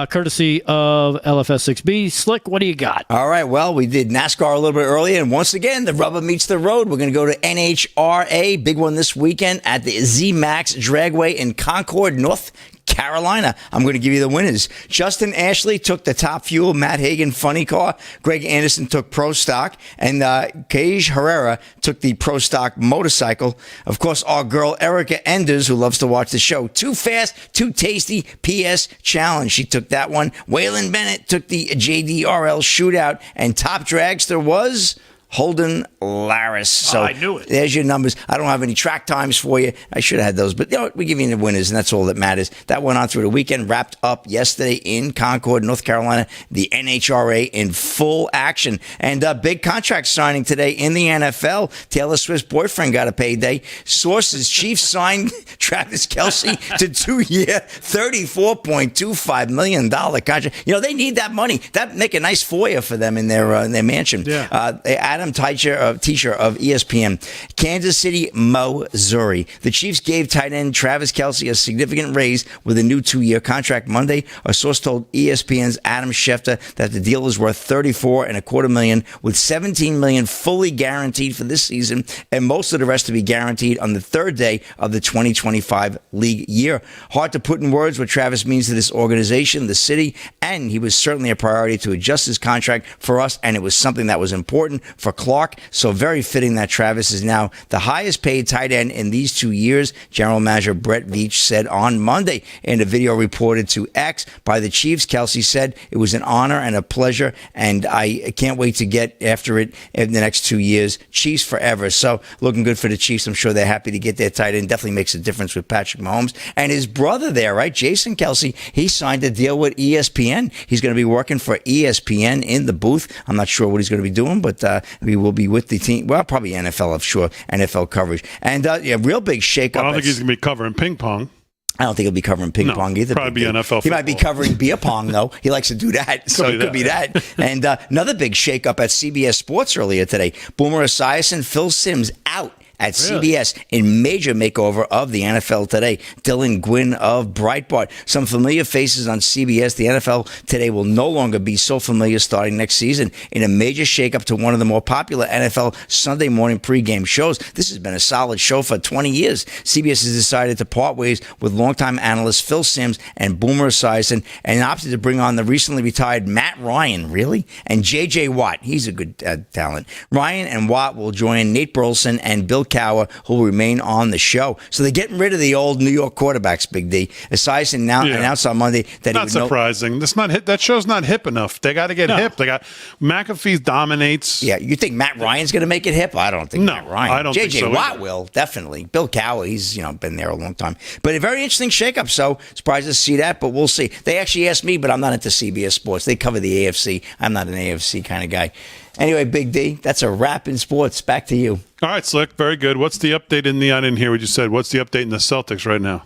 courtesy of LFS6B. Slick, what do you got? All right, well, we did NASCAR a little bit earlier, and once again, the rubber meets the road. We're going to go to NHRA, big one this weekend at the Z-Max Dragway in Concord, North Carolina. I'm going to give you the winners. Justin Ashley took the Top Fuel Matt Hagan Funny Car. Greg Anderson took Pro Stock. And Cage Herrera took the Pro Stock Motorcycle. Of course, our girl Erica Enders, who loves to watch the show, Too Fast, Too Tasty PS Challenge. She took that one. Waylon Bennett took the JDRL Shootout. And top dragster was Holden Laris. So I knew it. There's your numbers. I don't have any track times for you. I should have had those, but you know, we give you the winners, and that's all that matters. That went on through the weekend, wrapped up yesterday in Concord, North Carolina. The NHRA in full action, and big contract signing today in the NFL. Taylor Swift's boyfriend got a payday. Sources: Chiefs signed Travis Kelce to 2-year, $34.25 million contract. You know, they need that money. That make a nice foyer for them in their mansion. Yeah. Adam Teacher of ESPN. Kansas City, Missouri. The Chiefs gave tight end Travis Kelce a significant raise with a new 2-year contract Monday. A source told ESPN's Adam Schefter that the deal is worth $34.25 million, with $17 million fully guaranteed for this season, and most of the rest to be guaranteed on the third day of the 2025 league year. Hard to put in words what Travis means to this organization, the city, and he was certainly a priority to adjust his contract for us, and it was something that was important for Clark. So very fitting that Travis is now the highest paid tight end in these 2 years, General Manager Brett Veach said on Monday. In a video reported to X by the Chiefs, Kelsey said, "It was an honor and a pleasure, and I can't wait to get after it in the next 2 years. Chiefs forever." So looking good for the Chiefs. I'm sure they're happy to get their tight end. Definitely makes a difference with Patrick Mahomes. And his brother there, right, Jason Kelsey, he signed a deal with ESPN. He's going to be working for ESPN in the booth. I'm not sure what he's going to be doing, but he will be with the team. Well, probably NFL, I'm sure, NFL coverage. And real big shakeup. I don't think he's going to be covering ping pong. I don't think he'll be covering ping pong either. Probably be NFL football. He might be covering beer pong, though. He likes to do that, so it could be that. And another big shakeup at CBS Sports earlier today. Boomer Esiason, Phil Simms out at CBS in major makeover of the NFL Today. Dylan Gwynn of Breitbart. Some familiar faces on CBS. The NFL Today will no longer be so familiar starting next season in a major shakeup to one of the more popular NFL Sunday morning pregame shows. This has been a solid show for 20 years. CBS has decided to part ways with longtime analyst Phil Simms and Boomer Esiason and opted to bring on the recently retired Matt Ryan, really? And J.J. Watt. He's a good talent. Ryan and Watt will join Nate Burleson and Bill Cowher, who will remain on the show. So they're getting rid of the old New York quarterbacks, Big D. Esiason announced on Monday that not surprising. That's not hip. That show's not hip enough. They got to get hip. They got McAfee dominates. Yeah, you think Matt Ryan's going to make it hip? I don't think Matt Ryan. I don't think so. J.J. Watt will, definitely. Bill Cowher, he's been there a long time. But a very interesting shakeup. So surprised to see that, but we'll see. They actually asked me, but I'm not into CBS Sports. They cover the AFC. I'm not an AFC kind of guy. Anyway, Big D, that's a wrap in sports. Back to you. All right, Slick. Very good. What's the update in the? I didn't hear what you said. What's the update in the Celtics right now?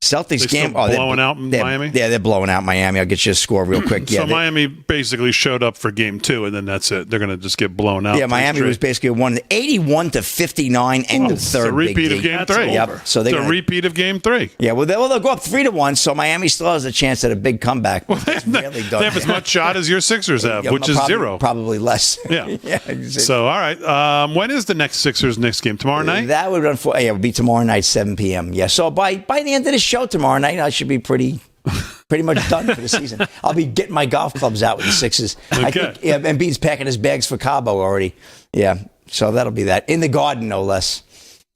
Celtics game. Blowing out Miami? Yeah, they're blowing out Miami. I'll get you a score real quick. So Miami basically showed up for game 2, and then that's it. They're going to just get blown out. Yeah, Miami was basically 81-59 end of third. It's a repeat of game 3. Yep. So it's a repeat of game 3. Yeah, well, they'll go up 3-1, so Miami still has a chance at a big comeback. Well, they have as much shot as your Sixers have, which is 0. Probably less. Yeah. So, all right. When is the next Sixers next game? Tomorrow night? That would run for, it would be tomorrow night, 7 p.m. Yeah, so by the end of the show tomorrow night, I should be pretty much done for the season. I'll be getting my golf clubs out with the Sixers. Okay. I think Embiid's packing his bags for Cabo already. Yeah, so that'll be that. In the Garden, no less.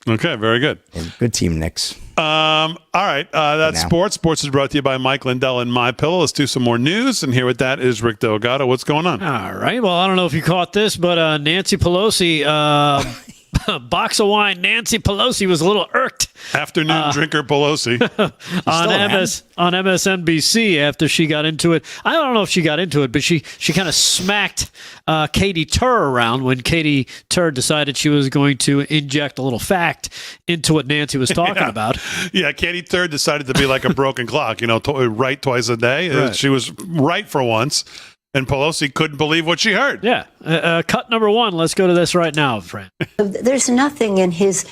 Okay, very good. And good team, Knicks. All right, that's sports. Sports is brought to you by Mike Lindell and MyPillow. Let's do some more news, and here with that is Rick Delgado. What's going on? All right, well, I don't know if you caught this, but Nancy Pelosi... box of wine. Nancy Pelosi was a little irked. Afternoon drinker Pelosi on MSNBC after she got into it. I don't know if she got into it, but she kind of smacked Katie Tur around when Katie Tur decided she was going to inject a little fact into what Nancy was talking about. Yeah, Katie Tur decided to be like a broken clock, right twice a day. Right. She was right for once. And Pelosi couldn't believe what she heard. Yeah. Cut number 1. Let's go to this right now, Fran. There's nothing in his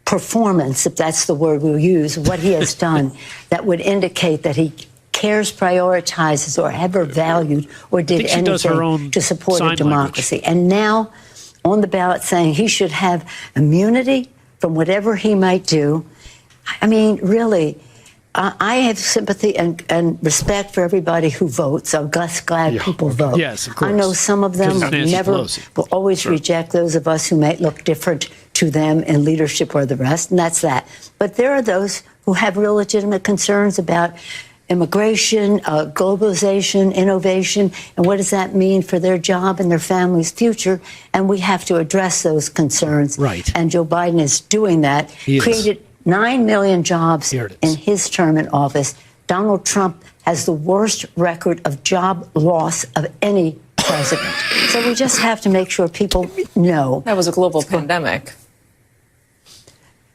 performance, if that's the word we'll use, what he has done, that would indicate that he cares, prioritizes, or ever valued or did anything to support a democracy. Language. And now on the ballot saying he should have immunity from whatever he might do. I mean, really... I have sympathy and respect for everybody who votes. I'm glad people vote. Yes, of course. I know some of them will always reject those of us who might look different to them in leadership or the rest, and that's that. But there are those who have real legitimate concerns about immigration, globalization, innovation, and what does that mean for their job and their family's future? And we have to address those concerns. Right. And Joe Biden is doing that. He created 9 million jobs in his term in office. Donald Trump has the worst record of job loss of any president. So we just have to make sure people know. That was a global pandemic.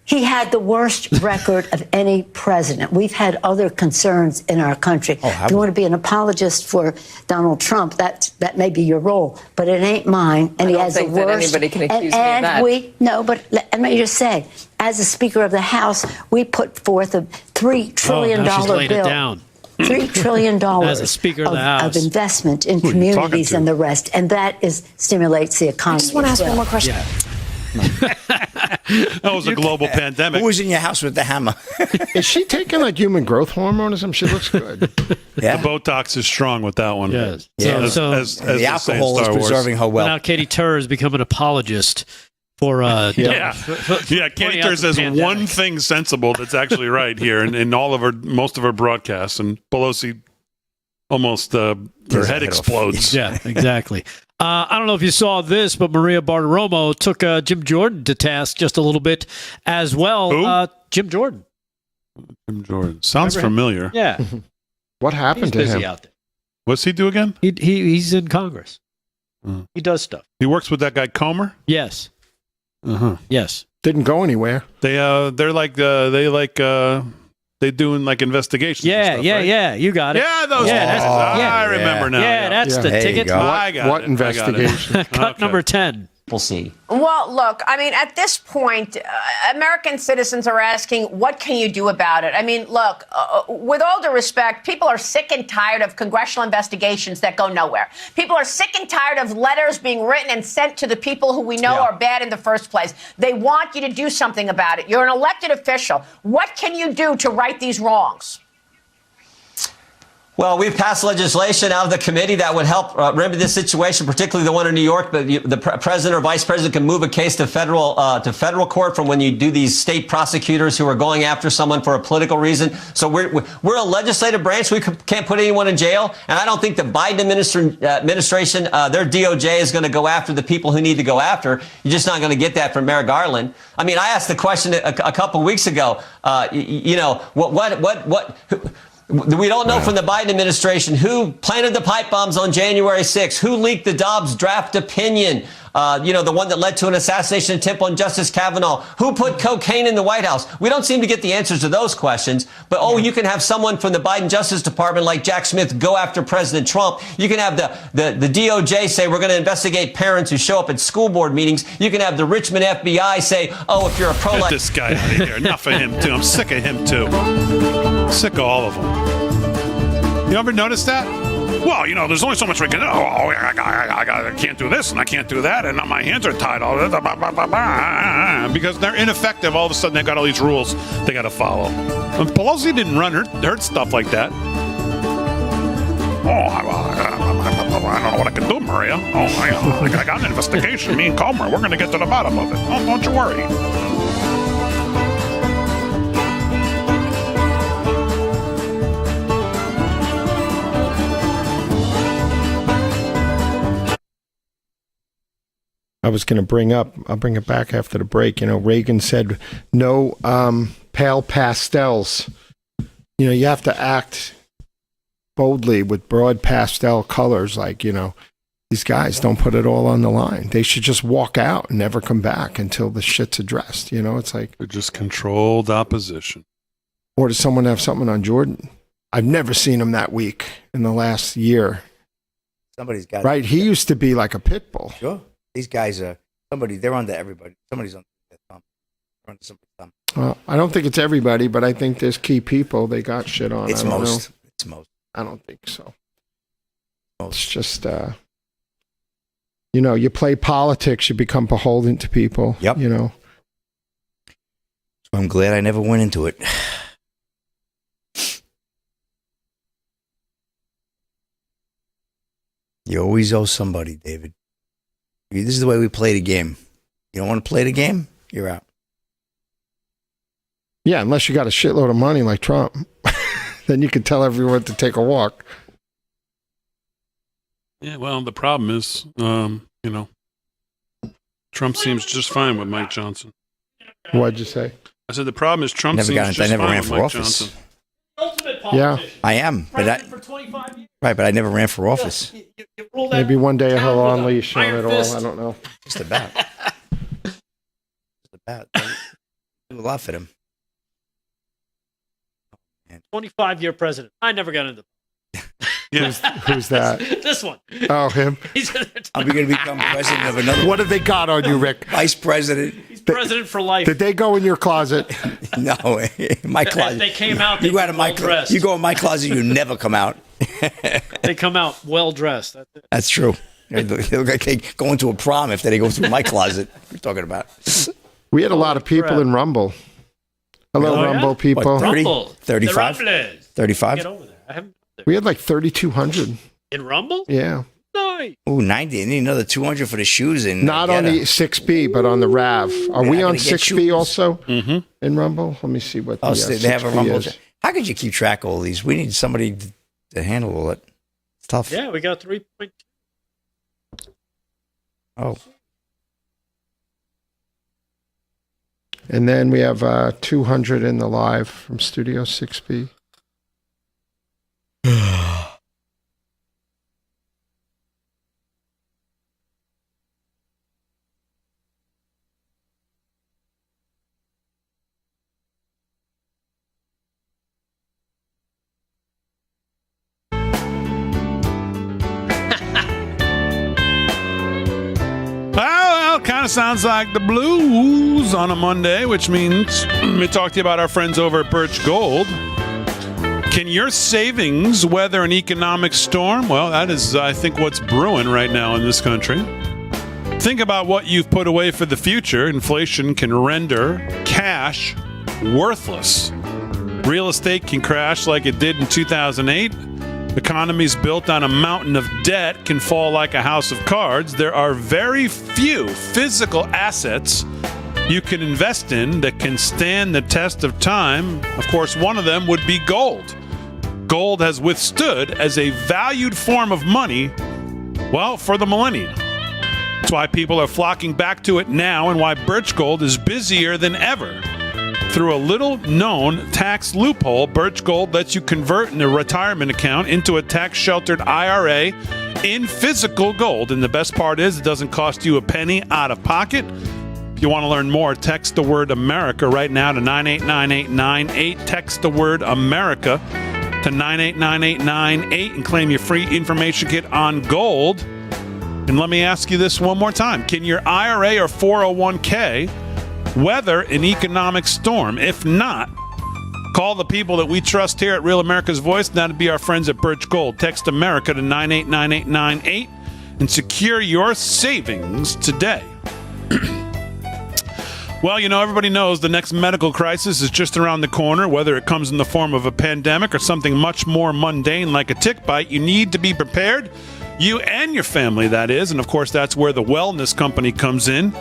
He had the worst record of any president. We've had other concerns in our country. If you want to be an apologist for Donald Trump, that may be your role, but it ain't mine. And he has the worst. I don't think that anybody can accuse me of that. But let me just say, as a Speaker of the House, we put forth a $3 trillion bill. $3 trillion as a Speaker of the House of investment in communities and the rest, and that stimulates the economy. I just want to ask one more question. Yeah. That was a global pandemic. Who was in your house with the hammer? Is she taking like human growth hormone or something? She looks good. Yeah. The Botox is strong with that one. Yes. Yeah. So the alcohol is preserving her well. now Katie Tur has become an apologist for Yeah, Katie Tur says one thing sensible that's actually right here in all of most of her broadcasts, and Pelosi almost her head explodes. Yeah, exactly. I don't know if you saw this, but Maria Bartiromo took Jim Jordan to task just a little bit as well. Who? Jim Jordan. Jim Jordan sounds familiar. Yeah. What happened He's to busy him? out there. What's he do again? He's in Congress. He does stuff. He works with that guy Comer. Yes. Yes. Didn't go anywhere. They're doing like investigations. Yeah, and stuff, right? yeah. You got it. Yeah, those. I remember now. Yeah, that's the ticket. I got what it. investigation? Cut number 10. We'll see. Well, look, I mean, at this point, American citizens are asking, what can you do about it? I mean, look, with all due respect, people are sick and tired of congressional investigations that go nowhere. People are sick and tired of letters being written and sent to the people who we know are bad in the first place. They want you to do something about it. You're an elected official. What can you do to right these wrongs? Well, we've passed legislation out of the committee that would help remedy this situation, particularly the one in New York. But the president or vice president can move a case to federal court from when you do these state prosecutors who are going after someone for a political reason. So we're a legislative branch. We can't put anyone in jail. And I don't think the Biden administration, their DOJ is going to go after the people who need to go after. You're just not going to get that from Merrick Garland. I mean, I asked the question a couple weeks ago. We don't know from the Biden administration who planted the pipe bombs on January 6th, who leaked the Dobbs draft opinion, the one that led to an assassination attempt on Justice Kavanaugh, who put cocaine in the White House. We don't seem to get the answers to those questions. But, you can have someone from the Biden Justice Department like Jack Smith go after President Trump. You can have the DOJ say we're going to investigate parents who show up at school board meetings. You can have the Richmond FBI say, if you're a pro-life. Get this guy out of here. Enough of him, too. I'm sick of him, too. Sick of all of them. You ever notice that? Well, there's only so much we can do. I can't do this and I can't do that, and my hands are tied. Because they're ineffective. All of a sudden, they got all these rules they got to follow. And Pelosi didn't run her stuff like that. I don't know what I can do, Maria. I got an investigation. Me and Comer, we're going to get to the bottom of it. Don't you worry. I was going to bring up, I'll bring it back after the break. Reagan said no pale pastels. You have to act boldly with broad pastel colors. Like, these guys don't put it all on the line. They should just walk out and never come back until the shit's addressed. It's like. They're just controlled opposition. Or does someone have something on Jordan? I've never seen him that weak in the last year. Somebody's got right. He used to be like a pit bull. Sure. These guys are they're under everybody. Somebody's on their thumb. They're under somebody's thumb. Well, I don't think it's everybody, but I think there's key people they got shit on. It's most. It's most. I don't think so. It's just, you play politics, you become beholden to people. Yep. So I'm glad I never went into it. You always owe somebody, David. This is the way we play the game. You don't want to play the game? You're out. Yeah, unless you got a shitload of money like Trump. Then you can tell everyone to take a walk. Yeah, well, the problem is, Trump seems just fine with Mike Johnson. What'd you say? I said the problem is Trump seems just fine with Mike Johnson. Yeah, I am, but I never ran for office. Maybe one day he'll unleash on it all. I don't know. Just about. Do a lot for them. 25-year president. I never got into. Who's that? This one. Oh, him. Are we going to become president of another? What have they got on you, Rick? Vice president. He's president for life. Did they go in your closet? No, my closet. They came out. You go out of my closet. You go in my closet. You never come out. They come out well dressed. That's true. They look like they go into a prom after they go through my closet. We're talking about. We had a lot of people in Rumble. Hello, Rumble people. What, 30? Rumble. 35? The Rumblers. 35? Get over there. I haven't. We had like 3,200. In Rumble? Yeah. Nice. Ooh, 90. I need another 200 for the shoes. Not on the 6B, but on the RAV. Are we on 6B also Mm-hmm. in Rumble? Let me see what Oh, the so they have a 6B Rumble. is. How could you keep track of all these? We need somebody to handle all it. It's tough. Yeah, we got 3.2. Oh. And then we have 200 in the live from Studio 6B. Well, kind of sounds like the blues on a Monday, which means we talk to you about our friends over at Birch Gold. Can your savings weather an economic storm? Well, that is, I think, what's brewing right now in this country. Think about what you've put away for the future. Inflation can render cash worthless. Real estate can crash like it did in 2008. Economies built on a mountain of debt can fall like a house of cards. There are very few physical assets you can invest in that can stand the test of time. Of course, one of them would be gold. Gold has withstood as a valued form of money, well, for the millennia. That's why people are flocking back to it now and why Birch Gold is busier than ever. Through a little-known tax loophole, Birch Gold lets you convert a retirement account into a tax-sheltered IRA in physical gold. And the best part is it doesn't cost you a penny out of pocket. If you want to learn more, text the word America right now to 9898898. Text the word America to 9898898 and claim your free information kit on gold. And let me ask you this one more time. Can your IRA or 401k weather an economic storm? If not, call the people that we trust here at Real America's Voice. That'd be our friends at Birch Gold. Text America to 9898898 and secure your savings today. Well, you know, everybody knows the next medical crisis is just around the corner. Whether it comes in the form of a pandemic or something much more mundane like a tick bite, you need to be prepared. You and your family, that is. And of course, that's where the Wellness Company comes in.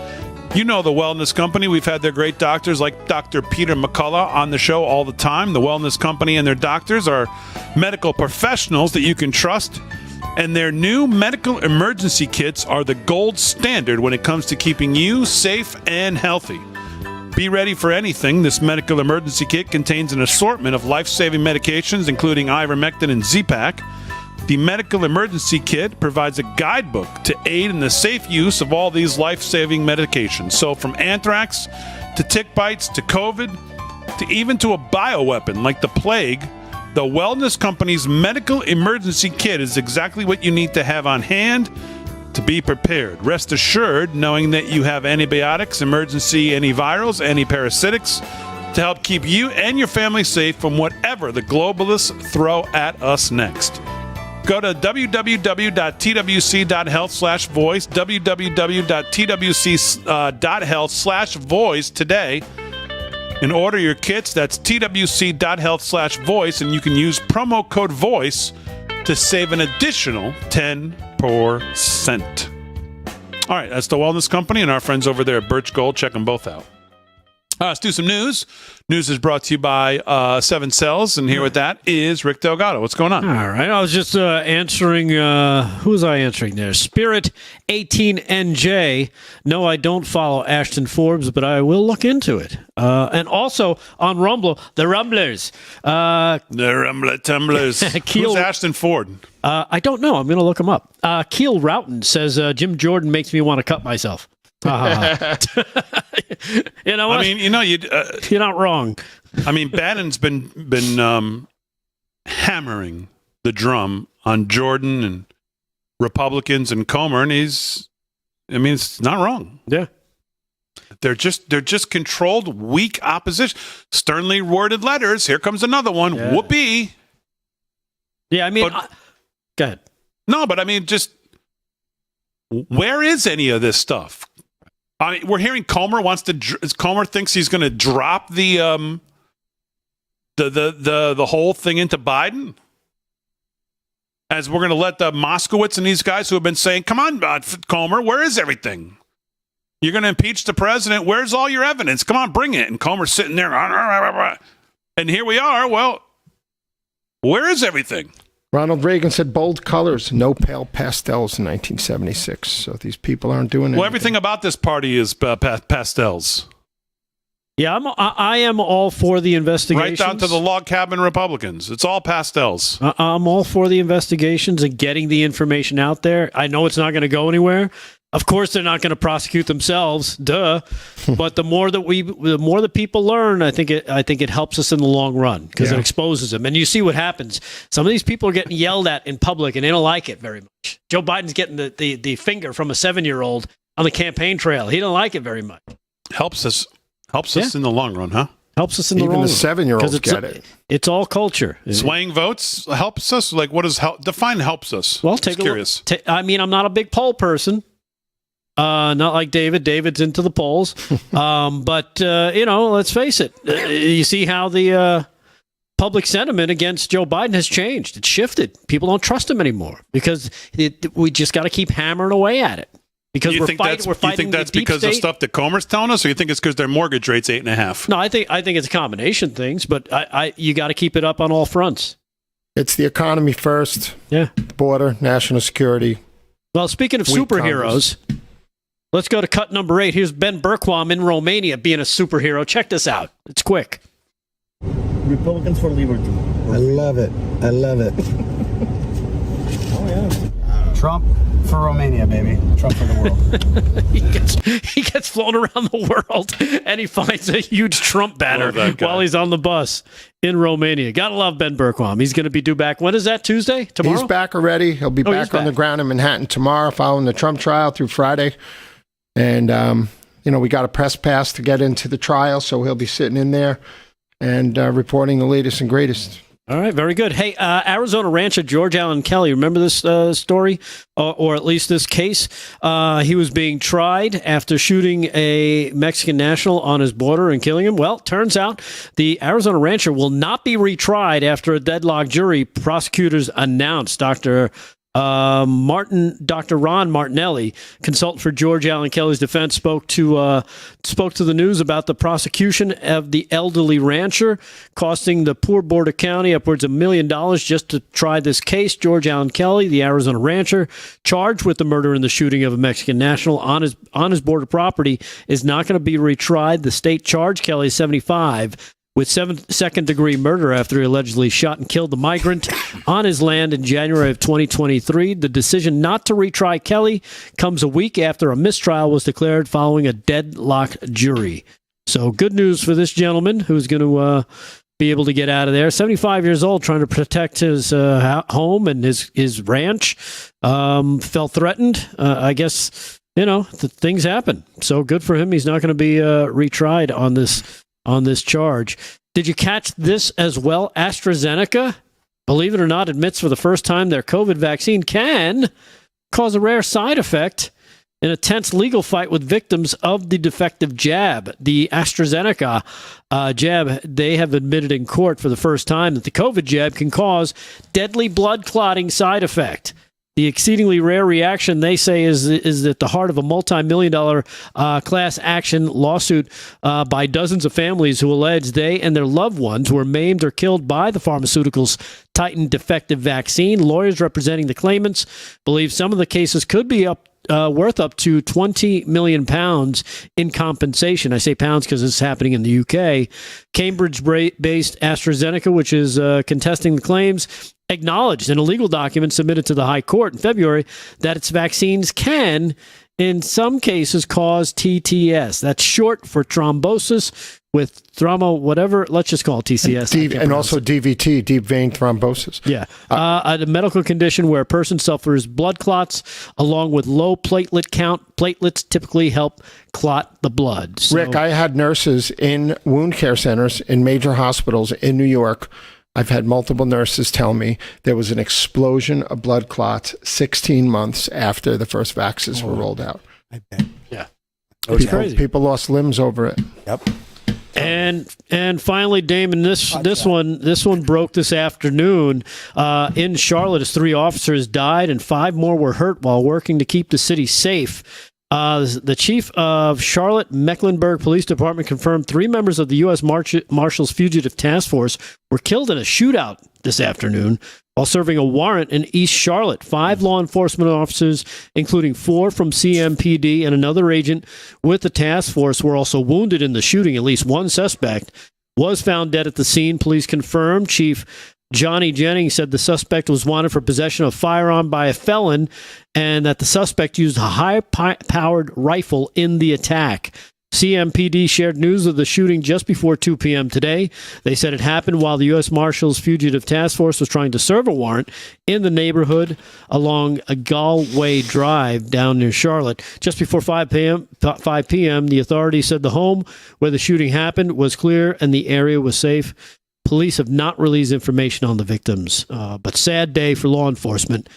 You know the Wellness Company. We've had their great doctors like Dr. Peter McCullough on the show all the time. The Wellness Company and their doctors are medical professionals that you can trust. And their new medical emergency kits are the gold standard when it comes to keeping you safe and healthy. Be ready for anything. This medical emergency kit contains an assortment of life-saving medications, including ivermectin and Z-Pak. The medical emergency kit provides a guidebook to aid in the safe use of all these life-saving medications. So from anthrax to tick bites to COVID to even to a bioweapon like the plague, the Wellness Company's medical emergency kit is exactly what you need to have on hand to be prepared. Rest assured knowing that you have antibiotics, emergency antivirals, antiparasitics to help keep you and your family safe from whatever the globalists throw at us next. Go to www.twc.health/voice, www.twc.health/voice today and order your kits. That's twc.health/voice, and you can use promo code VOICE to save an additional 10%. All right, that's the Wellness Company and our friends over there at Birch Gold. Check them both out. Let's do some news. News is brought to you by 7 Cells, and here with that is Rick Delgado. What's going on? All right. I was just answering. Who was I answering there? Spirit 18NJ. No, I don't follow Ashton Forbes, but I will look into it. And also on Rumble, the Rumblers. The Rumbler Tumblers. Who's Ashton Ford? I don't know. I'm going to look him up. Keel Roughton says Jim Jordan makes me want to cut myself. You know what? I mean, you know, you're not wrong. I mean, Bannon's been hammering the drum on Jordan and Republicans and Comer, and it's not wrong. Yeah. They're just controlled, weak opposition. Sternly worded letters. Here comes another one. Yeah. Whoopee. Yeah, I mean, go ahead. No, but I mean, just Where is any of this stuff? I mean, we're hearing Comer thinks he's going to drop the whole thing into Biden, as we're going to let the Moskowitz and these guys who have been saying, "Come on, Comer, where is everything? You're going to impeach the president. Where's all your evidence? Come on, bring it." And Comer's sitting there, and here we are. Well, where is everything? Ronald Reagan said bold colors, no pale pastels in 1976. So these people aren't doing it. Well, everything about this party is pastels. Yeah, I am all for the investigations. Right down to the log cabin Republicans. It's all pastels. I'm all for the investigations and getting the information out there. I know it's not going to go anywhere. Of course, they're not going to prosecute themselves, duh. But the more that people learn, I think it helps us in the long run because it exposes them. And you see what happens. Some of these people are getting yelled at in public, and they don't like it very much. Joe Biden's getting the finger from a 7-year-old on the campaign trail. He don't like it very much. Helps us in the long run, huh? Helps us in the long run. Even the 7-year-olds get it. It's all culture. Swaying votes helps us. Like, what does define helps us? Well, take a curious. Look. I'm not a big poll person. Not like David. David's into the polls. But let's face it. You see how the public sentiment against Joe Biden has changed. It's shifted. People don't trust him anymore because we just got to keep hammering away at it. Because we're fighting. You think that's because of stuff that Comer's telling us, or you think it's because their mortgage rate's 8.5%? No, I think it's a combination of things, but you got to keep it up on all fronts. It's the economy first. Yeah. Border, national security. Well, speaking of superheroes, let's go to cut number 8. Here's Ben Bergquam in Romania being a superhero. Check this out. It's quick. Republicans for liberty. I love it. I love it. Oh, yeah. Trump for Romania, baby. Trump for the world. he gets flown around the world, and he finds a huge Trump banner while he's on the bus in Romania. Gotta love Ben Bergquam. He's going to be due back. When is that, Tuesday? Tomorrow? He's back already. He'll be back on the ground in Manhattan tomorrow following the Trump trial through Friday. And, we got a press pass to get into the trial, so he'll be sitting in there and reporting the latest and greatest. All right, very good. Hey, Arizona rancher George Allen Kelly, remember this story, or at least this case? He was being tried after shooting a Mexican national on his border and killing him. Well, turns out the Arizona rancher will not be retried after a deadlocked jury. Prosecutors announced. Dr. Ron Martinelli, consultant for George Allen Kelly's defense, spoke to the news about the prosecution of the elderly rancher, costing the poor border county upwards of $1 million just to try this case. George Allen Kelly, the Arizona rancher, charged with the murder and the shooting of a Mexican national on his border property, is not going to be retried. The state charged Kelly, 75, with second-degree murder after he allegedly shot and killed the migrant on his land in January of 2023. The decision not to retry Kelly comes a week after a mistrial was declared following a deadlocked jury. So good news for this gentleman who's going to be able to get out of there. 75 years old, trying to protect his home and his ranch. Felt threatened. I guess, things happen. So good for him. He's not going to be retried on this charge. Did you catch this as well? AstraZeneca, believe it or not, admits for the first time their COVID vaccine can cause a rare side effect in a tense legal fight with victims of the defective jab. The AstraZeneca jab, they have admitted in court for the first time that the COVID jab can cause deadly blood clotting side effect. The exceedingly rare reaction, they say, is at the heart of a multi-million-dollar class action lawsuit by dozens of families who allege they and their loved ones were maimed or killed by the pharmaceutical's Titan defective vaccine. Lawyers representing the claimants believe some of the cases could be worth up to £20 million in compensation. I say pounds because it's happening in the UK. Cambridge-based AstraZeneca, which is contesting the claims, acknowledged in a legal document submitted to the High Court in February that its vaccines can, in some cases, cause TTS. That's short for thrombosis with whatever. Let's just call it TCS. And also DVT, deep vein thrombosis. Yeah. A medical condition where a person suffers blood clots along with low platelet count. Platelets typically help clot the blood. So, Rick, I had nurses in wound care centers in major hospitals in New York I've had multiple nurses tell me there was an explosion of blood clots 16 months after the first vaccines were rolled out. I bet. Yeah. People lost limbs over it. Yep. And finally, Damon, this one broke this afternoon. In Charlotte, as 3 officers died and 5 more were hurt while working to keep the city safe. The chief of Charlotte Mecklenburg Police Department confirmed 3 members of the U.S. Marshals Fugitive Task Force were killed in a shootout this afternoon while serving a warrant in East Charlotte. 5 law enforcement officers, including 4 from CMPD and another agent with the task force, were also wounded in the shooting. At least 1 suspect was found dead at the scene. Police confirmed. Chief Johnny Jennings said the suspect was wanted for possession of a firearm by a felon and that the suspect used a high-powered rifle in the attack. CMPD shared news of the shooting just before 2 p.m. today. They said it happened while the U.S. Marshals Fugitive Task Force was trying to serve a warrant in the neighborhood along a Galway Drive down near Charlotte. Just before 5 p.m., the authorities said the home where the shooting happened was clear and the area was safe. Police have not released information on the victims, but sad day for law enforcement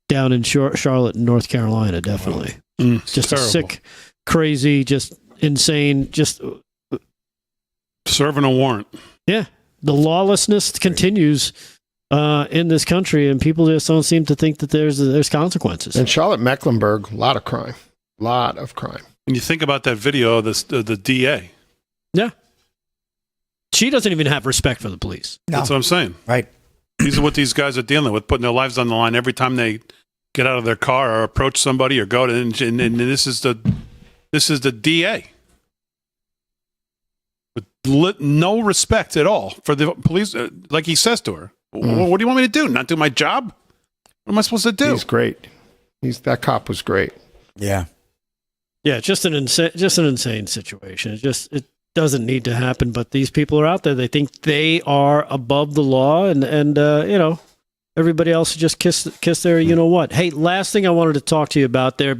down in Charlotte, North Carolina, definitely. Just terrible. A sick, crazy, just insane, just serving a warrant. Yeah, the lawlessness continues in this country, and people just don't seem to think that there's consequences. In Charlotte, Mecklenburg, a lot of crime. And you think about that video of the DA. Yeah. She doesn't even have respect for the police. No. That's what I'm saying. Right. These are what these guys are dealing with, putting their lives on the line every time they get out of their car or approach somebody or go to, and this is the DA. With no respect at all for the police. Like he says to her, what do you want me to do? Not do my job? What am I supposed to do? He's great. That cop was great. Yeah. Yeah, just an insane situation. It doesn't need to happen, but these people are out there. They think they are above the law, and everybody else just kiss their you know what. Hey, last thing I wanted to talk to you about there.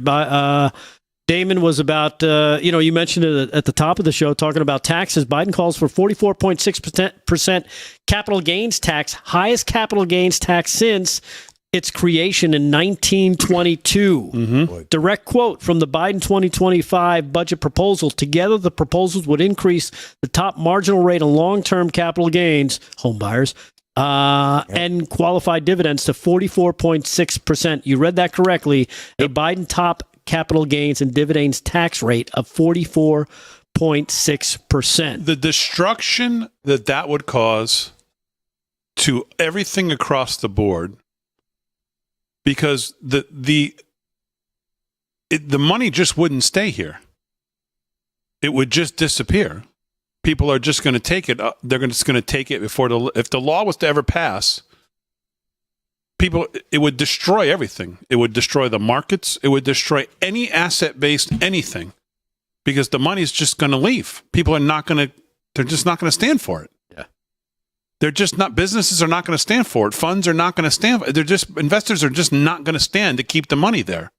Damon was about you mentioned it at the top of the show, talking about taxes. Biden calls for 44.6% capital gains tax, highest capital gains tax since its creation in 1922. Mm-hmm. Direct quote from the Biden 2025 budget proposal. Together, the proposals would increase the top marginal rate on long-term capital gains, home buyers, and qualified dividends to 44.6%. You read that correctly. A Biden top capital gains and dividends tax rate of 44.6%. The destruction that would cause to everything across the board, because the money just wouldn't stay here. It would just disappear. People are just going to take it. They're just going to take it if the law was to ever pass. It would destroy everything. It would destroy the markets. It would destroy any asset-based anything, because the money's just going to leave. People are not going to. They're just not going to stand for it. They're just not, businesses are not going to stand for it. Funds are not going to stand. Investors are just not going to stand to keep the money there.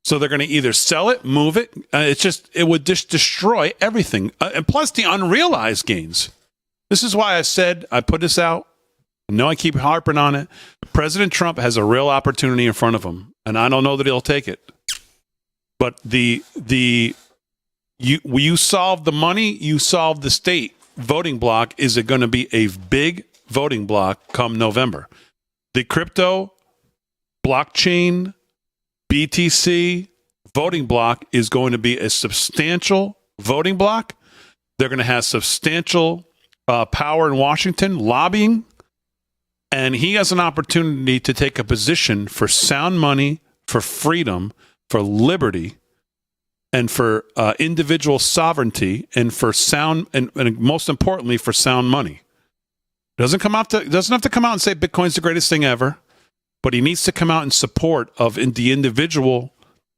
So they're going to either sell it, move it. It would just destroy everything. And plus the unrealized gains. This is why I put this out. I know I keep harping on it. President Trump has a real opportunity in front of him, and I don't know that he'll take it. But you solve the money, you solve the state. Voting block is going to be a big voting block come November. The crypto, blockchain, BTC voting block is going to be a substantial voting block. They're going to have substantial power in Washington, lobbying, and he has an opportunity to take a position for sound money, for freedom, for liberty, and for individual sovereignty, and for sound, and most importantly, for sound money. Doesn't have to come out and say Bitcoin's the greatest thing ever, but he needs to come out in support of the individual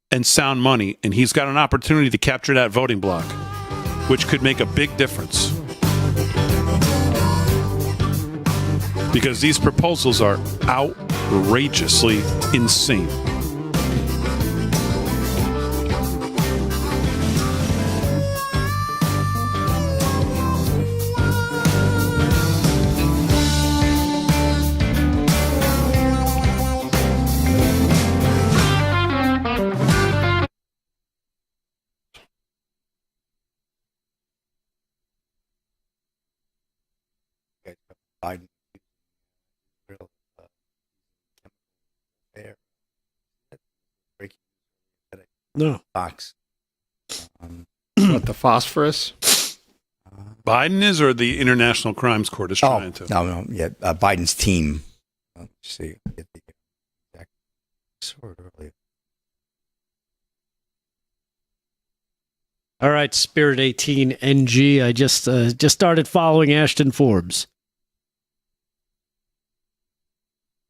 and sound money, and he's got an opportunity to capture that voting block, which could make a big difference. Because these proposals are outrageously insane. Biden. No. Box. What, the phosphorus? Biden is, or the International Crimes Court is trying to? No. Yeah, Biden's team. Let's see. Get the exact sort earlier. All right, Spirit 18 NG. I just started following Ashton Forbes.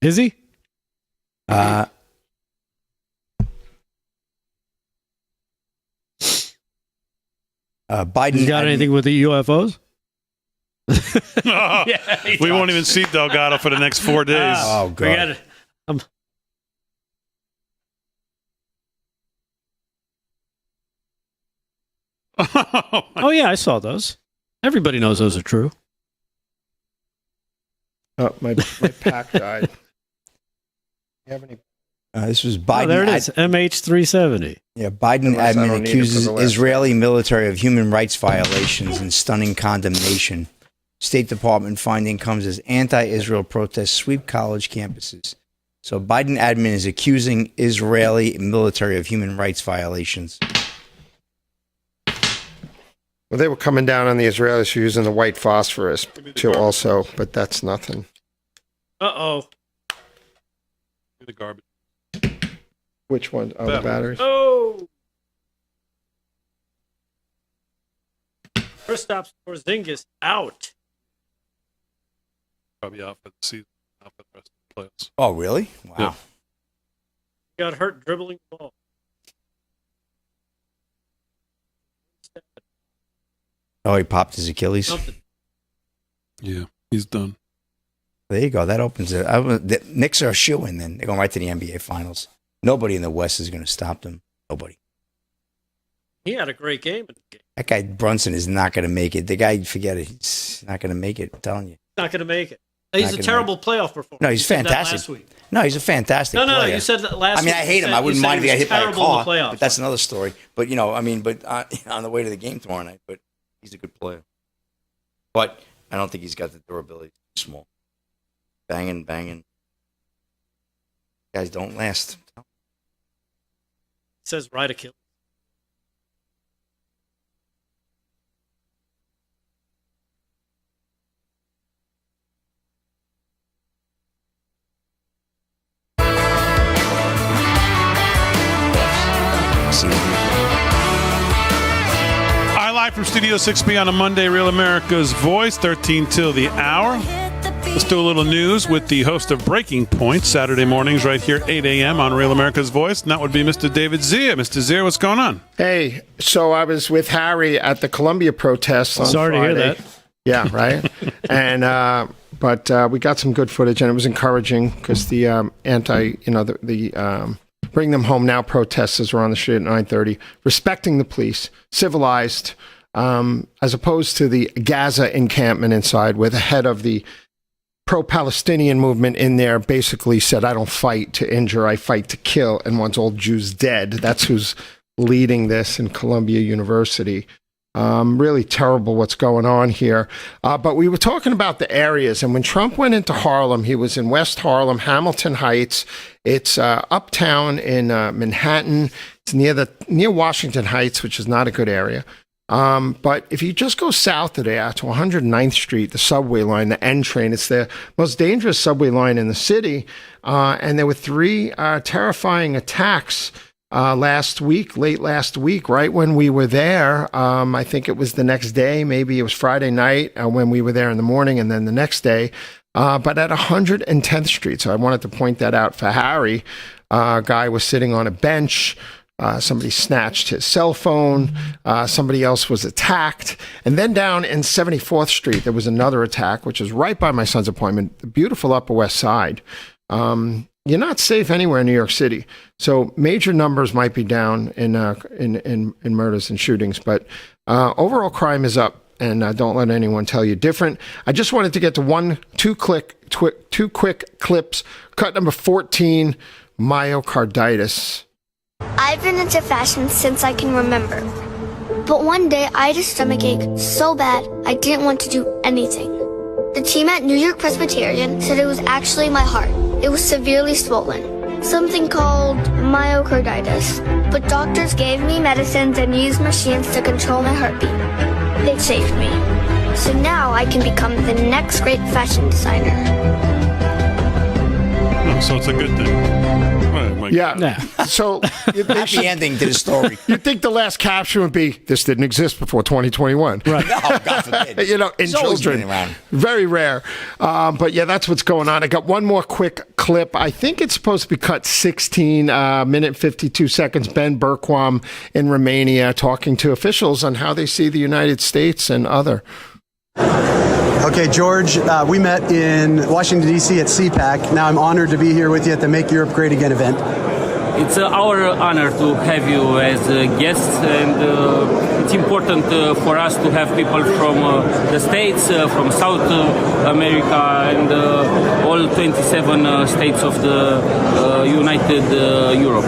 Is he? Biden. You got anything with the UFOs? We won't even see Delgado for the next 4 days. Oh, God. Forget it. Oh, yeah, I saw those. Everybody knows those are true. Oh, my pack died. You have any? This was Biden. Oh, there it is, MH370. Yeah, Biden admin accuses Israeli military of human rights violations and stunning condemnation. State Department finding comes as anti-Israel protests sweep college campuses. So Biden admin is accusing Israeli military of human rights violations. Well, they were coming down on the Israelis for using the white phosphorus too, also, but that's nothing. Uh-oh. The garbage. Which one? Oh, the batteries? Oh! Kristaps Porzingis out. Probably out for the season, out for the rest of the playoffs. Oh, really? Wow. Yeah. Got hurt dribbling the ball. Oh, he popped his Achilles? Something. Yeah, he's done. There you go. That opens it. The Knicks are a shoo-in then. They're going right to the NBA Finals. Nobody in the West is going to stop them. Nobody. He had a great game. That guy Brunson is not going to make it. The guy, forget it. He's not going to make it. I'm telling you. Not going to make it. He's a terrible playoff performer. No, he's fantastic. Last week. No, he's a fantastic player. No, you said that last week. I mean, I hate him. I wouldn't mind if he got hit by a car. Playoffs. But that's another story. But, on the way to the game tomorrow night. But he's a good player. But I don't think he's got the durability. Too small. Banging. Guys don't last. It says right Achilles. Live from Studio 6B on a Monday, Real America's Voice, 13 till the hour. Let's do a little news with the host of Breaking Point, Saturday mornings right here, 8 a.m. on Real America's Voice, and that would be Mr. David Zia. Mr. Zia, what's going on? Hey, so I was with Harry at the Columbia protests on Sorry Friday. to hear that. Yeah, right? And but we got some good footage, and it was encouraging because the Bring Them Home Now protesters were on the street at 9:30, respecting the police, civilized, as opposed to the Gaza encampment inside, where the head of the pro-Palestinian movement in there basically said, I don't fight to injure, I fight to kill, and wants all Jews dead. That's who's leading this in Columbia University. Really terrible what's going on here. But we were talking about the areas, and when Trump went into Harlem, he was in West Harlem, Hamilton Heights. It's uptown in Manhattan. It's near Washington Heights, which is not a good area. But if you just go south of there to 109th Street, the subway line, the N train, it's the most dangerous subway line in the city. And there were 3 terrifying attacks late last week, right when we were there. I think it was the next day, maybe it was Friday night when we were there in the morning, and then the next day. But at 110th Street, so I wanted to point that out for Harry. A guy was sitting on a bench. Somebody snatched his cell phone. Somebody else was attacked. And then down in 74th Street, there was another attack, which is right by my son's apartment, the beautiful Upper West Side. You're not safe anywhere in New York City. So major numbers might be down in murders and shootings, but overall crime is up. And don't let anyone tell you different. I just wanted to get to two quick clips. Cut number 14, myocarditis. I've been into fashion since I can remember. But one day I had a stomachache so bad I didn't want to do anything. The team at New York Presbyterian said it was actually my heart. It was severely swollen, something called myocarditis. But doctors gave me medicines and used machines to control my heartbeat. They saved me. So now I can become the next great fashion designer. Oh, so it's a good thing. Yeah. So happy ending to the story. You'd think the last caption would be, "This didn't exist before 2021." Right. No, God forbid. In It's always children, been around. very rare. But yeah, that's what's going on. I got one more quick clip. I think it's supposed to be cut 16 minute 52 seconds. Ben Bergquam in Romania talking to officials on how they see the United States and other. Okay, George, we met in Washington, D.C. at CPAC. Now I'm honored to be here with you at the Make Europe Great Again event. It's our honor to have you as a guest, and it's important for us to have people from the States, from South America, and all 27 states of the United Europe.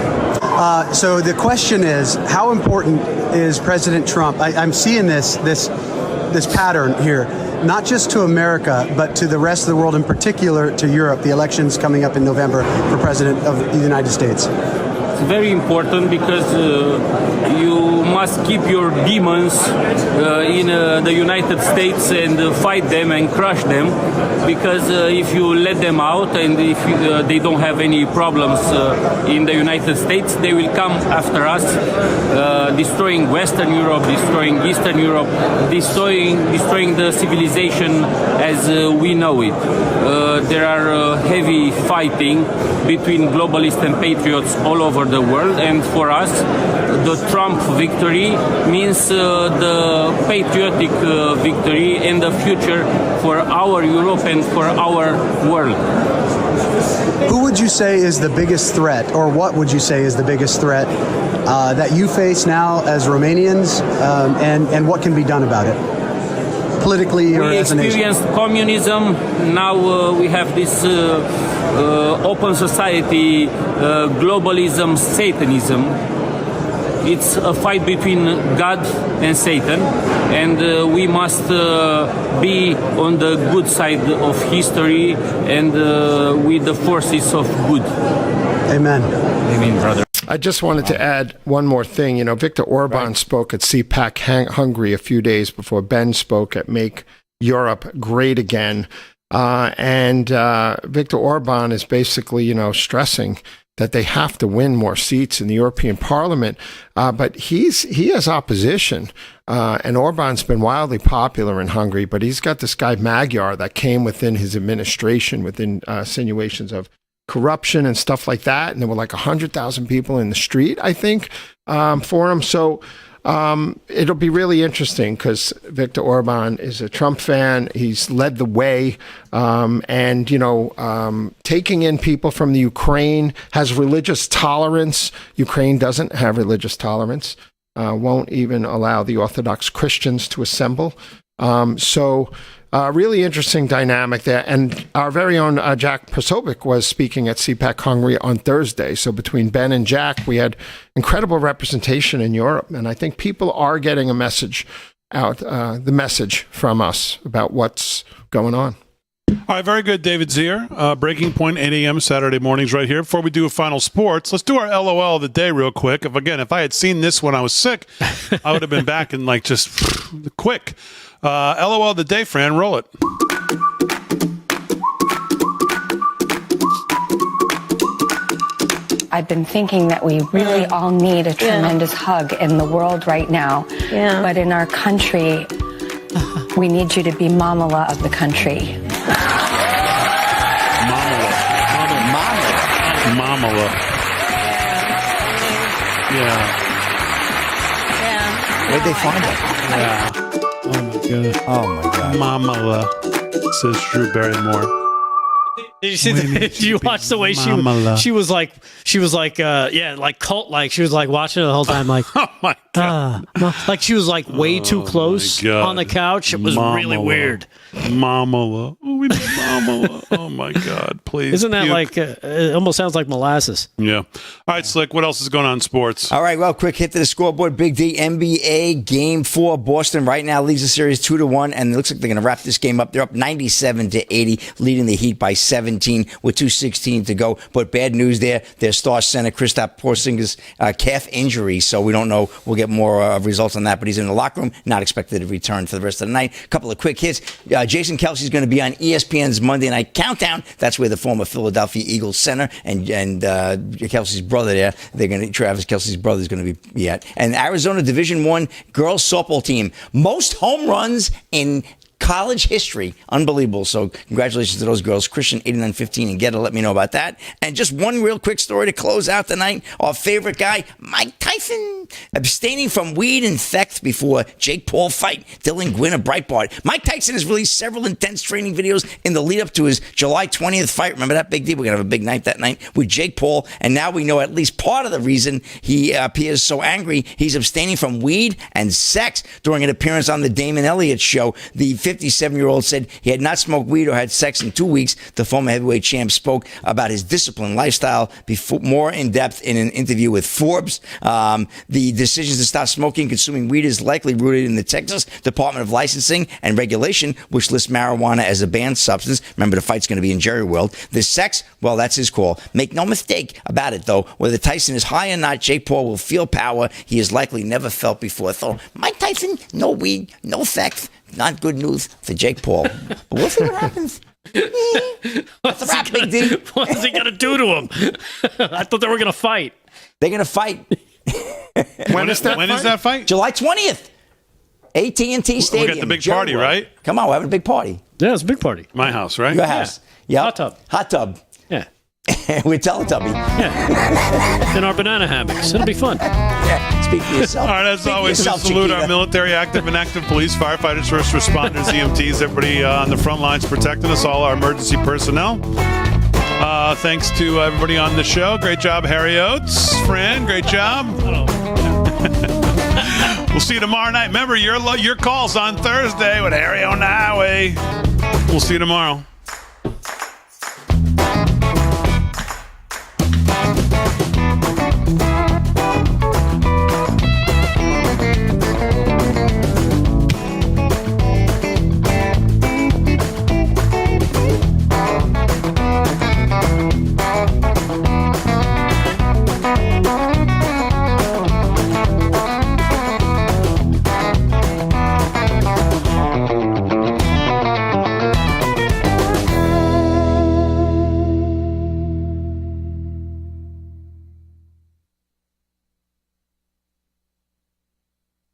So the question is, how important is President Trump? I'm seeing this pattern here, not just to America, but to the rest of the world, in particular to Europe, the elections coming up in November for President of the United States. It's very important because you must keep your demons in the United States and fight them and crush them, because if you let them out and if they don't have any problems in the United States, they will come after us, destroying Western Europe, destroying Eastern Europe, destroying the civilization as we know it. There are heavy fighting between globalists and patriots all over the world, and for us, the Trump victory means the patriotic victory and the future for our Europe and for our world. Who would you say is the biggest threat, or what would you say is the biggest threat that you face now as Romanians, and what can be done about it? Politically or as a nation? We experienced communism. Now we have this open society, globalism, Satanism. It's a fight between God and Satan, and we must be on the good side of history and with the forces of good. Amen. Amen, brother. I just wanted to add one more thing. Viktor Orban spoke at CPAC Hungary a few days before Ben spoke at Make Europe Great Again. And Viktor Orban is basically, stressing that they have to win more seats in the European Parliament. But he has opposition. And Orban's been wildly popular in Hungary, but he's got this guy Magyar that came within his administration, within insinuations of corruption and stuff like that. And there were like 100,000 people in the street, I think, for him. So it'll be really interesting because Viktor Orban is a Trump fan. He's led the way, and taking in people from the Ukraine, has religious tolerance. Ukraine doesn't have religious tolerance. Won't even allow the Orthodox Christians to assemble. Really interesting dynamic there. And our very own Jack Posobiec was speaking at CPAC Hungary on Thursday. So between Ben and Jack, we had incredible representation in Europe. And I think people are getting a message out, the message from us about what's going on. All right, very good, David Zier. Breaking Point, 8 a.m. Saturday mornings right here. Before we do a final sports, let's do our LOL of the day real quick. If I had seen this when I was sick, I would have been back in just quick. LOL of the day, Fran, roll it. I've been thinking that we really all need a tremendous hug in the world right now. Yeah. But in our country, we need you to be Mamala of the country. Mamala. Yeah. Where'd they find it? Yeah. Oh my God. Oh my God. Mamala, says Drew Barrymore. Did you see did you watch the way she was like like cult like she was like watching it the whole time like oh my god like she was like way too close on the couch. It was really weird. Mamala. Oh, we need Mamala. Oh my god, please. Isn't that like it almost sounds like molasses? Yeah. All right, Slick, what else is going on in sports? All right, well, quick hit to the scoreboard. Big D, NBA Game 4. Boston right now leads the series 2-1, and it looks like they're going to wrap this game up. They're up 97-80, leading the Heat by 17 with 2:16 to go. But bad news there. Their star center, Kristaps Porzingis, calf injury, so we don't know. We'll get more results on that, but he's in the locker room, not expected to return for the rest of the night. A couple of quick hits. Jason Kelce's going to be on ESPN's Monday Night Countdown. That's where the former Philadelphia Eagles center and Kelce's brother there, Travis Kelce's brother is going to be at. And Arizona Division I girls softball team, most home runs in college history. Unbelievable. So congratulations to those girls. Christian 89-15 and Getta, let me know about that. And just one real quick story to close out the night. Our favorite guy, Mike Tyson, abstaining from weed and theft before Jake Paul fight. Dylan Gwynn of Breitbart. Mike Tyson has released several intense training videos in the lead up to his July 20th fight. Remember that big deal? We're going to have a big night that night with Jake Paul. And now we know at least part of the reason he appears so angry. He's abstaining from weed and sex during an appearance on the Damon Elliott show. The 57-year-old said he had not smoked weed or had sex in 2 weeks. The former heavyweight champ spoke about his disciplined lifestyle more in depth in an interview with Forbes. The decision to stop smoking and consuming weed is likely rooted in the Texas Department of Licensing and Regulation, which lists marijuana as a banned substance. Remember, the fight's going to be in Jerry World. The sex, well, that's his call. Make no mistake about it, though. Whether Tyson is high or not, Jake Paul will feel power he has likely never felt before. So, Mike Tyson, no weed, no sex. Not good news for Jake Paul. But we'll see what happens. What's he going to do to him? I thought they were going to fight. They're going to fight. When is that fight? July 20th. AT&T Stadium. We got the big party, right? Come on, we're having a big party. Yeah, it's a big party. My house, right? Your house. Yeah. Hot tub. Hot tub. Yeah. With Teletubby. Yeah. In our banana hammocks. It'll be fun. Yeah. Speak for yourself. All right, as always, we salute our military, active and active police, firefighters, first responders, EMTs, everybody on the front lines protecting us, all our emergency personnel. Thanks to everybody on the show. Great job, Harry Oates. Fran, great job. We'll see you tomorrow night. Remember, your calls on Thursday with Harry on the highway. We'll see you tomorrow.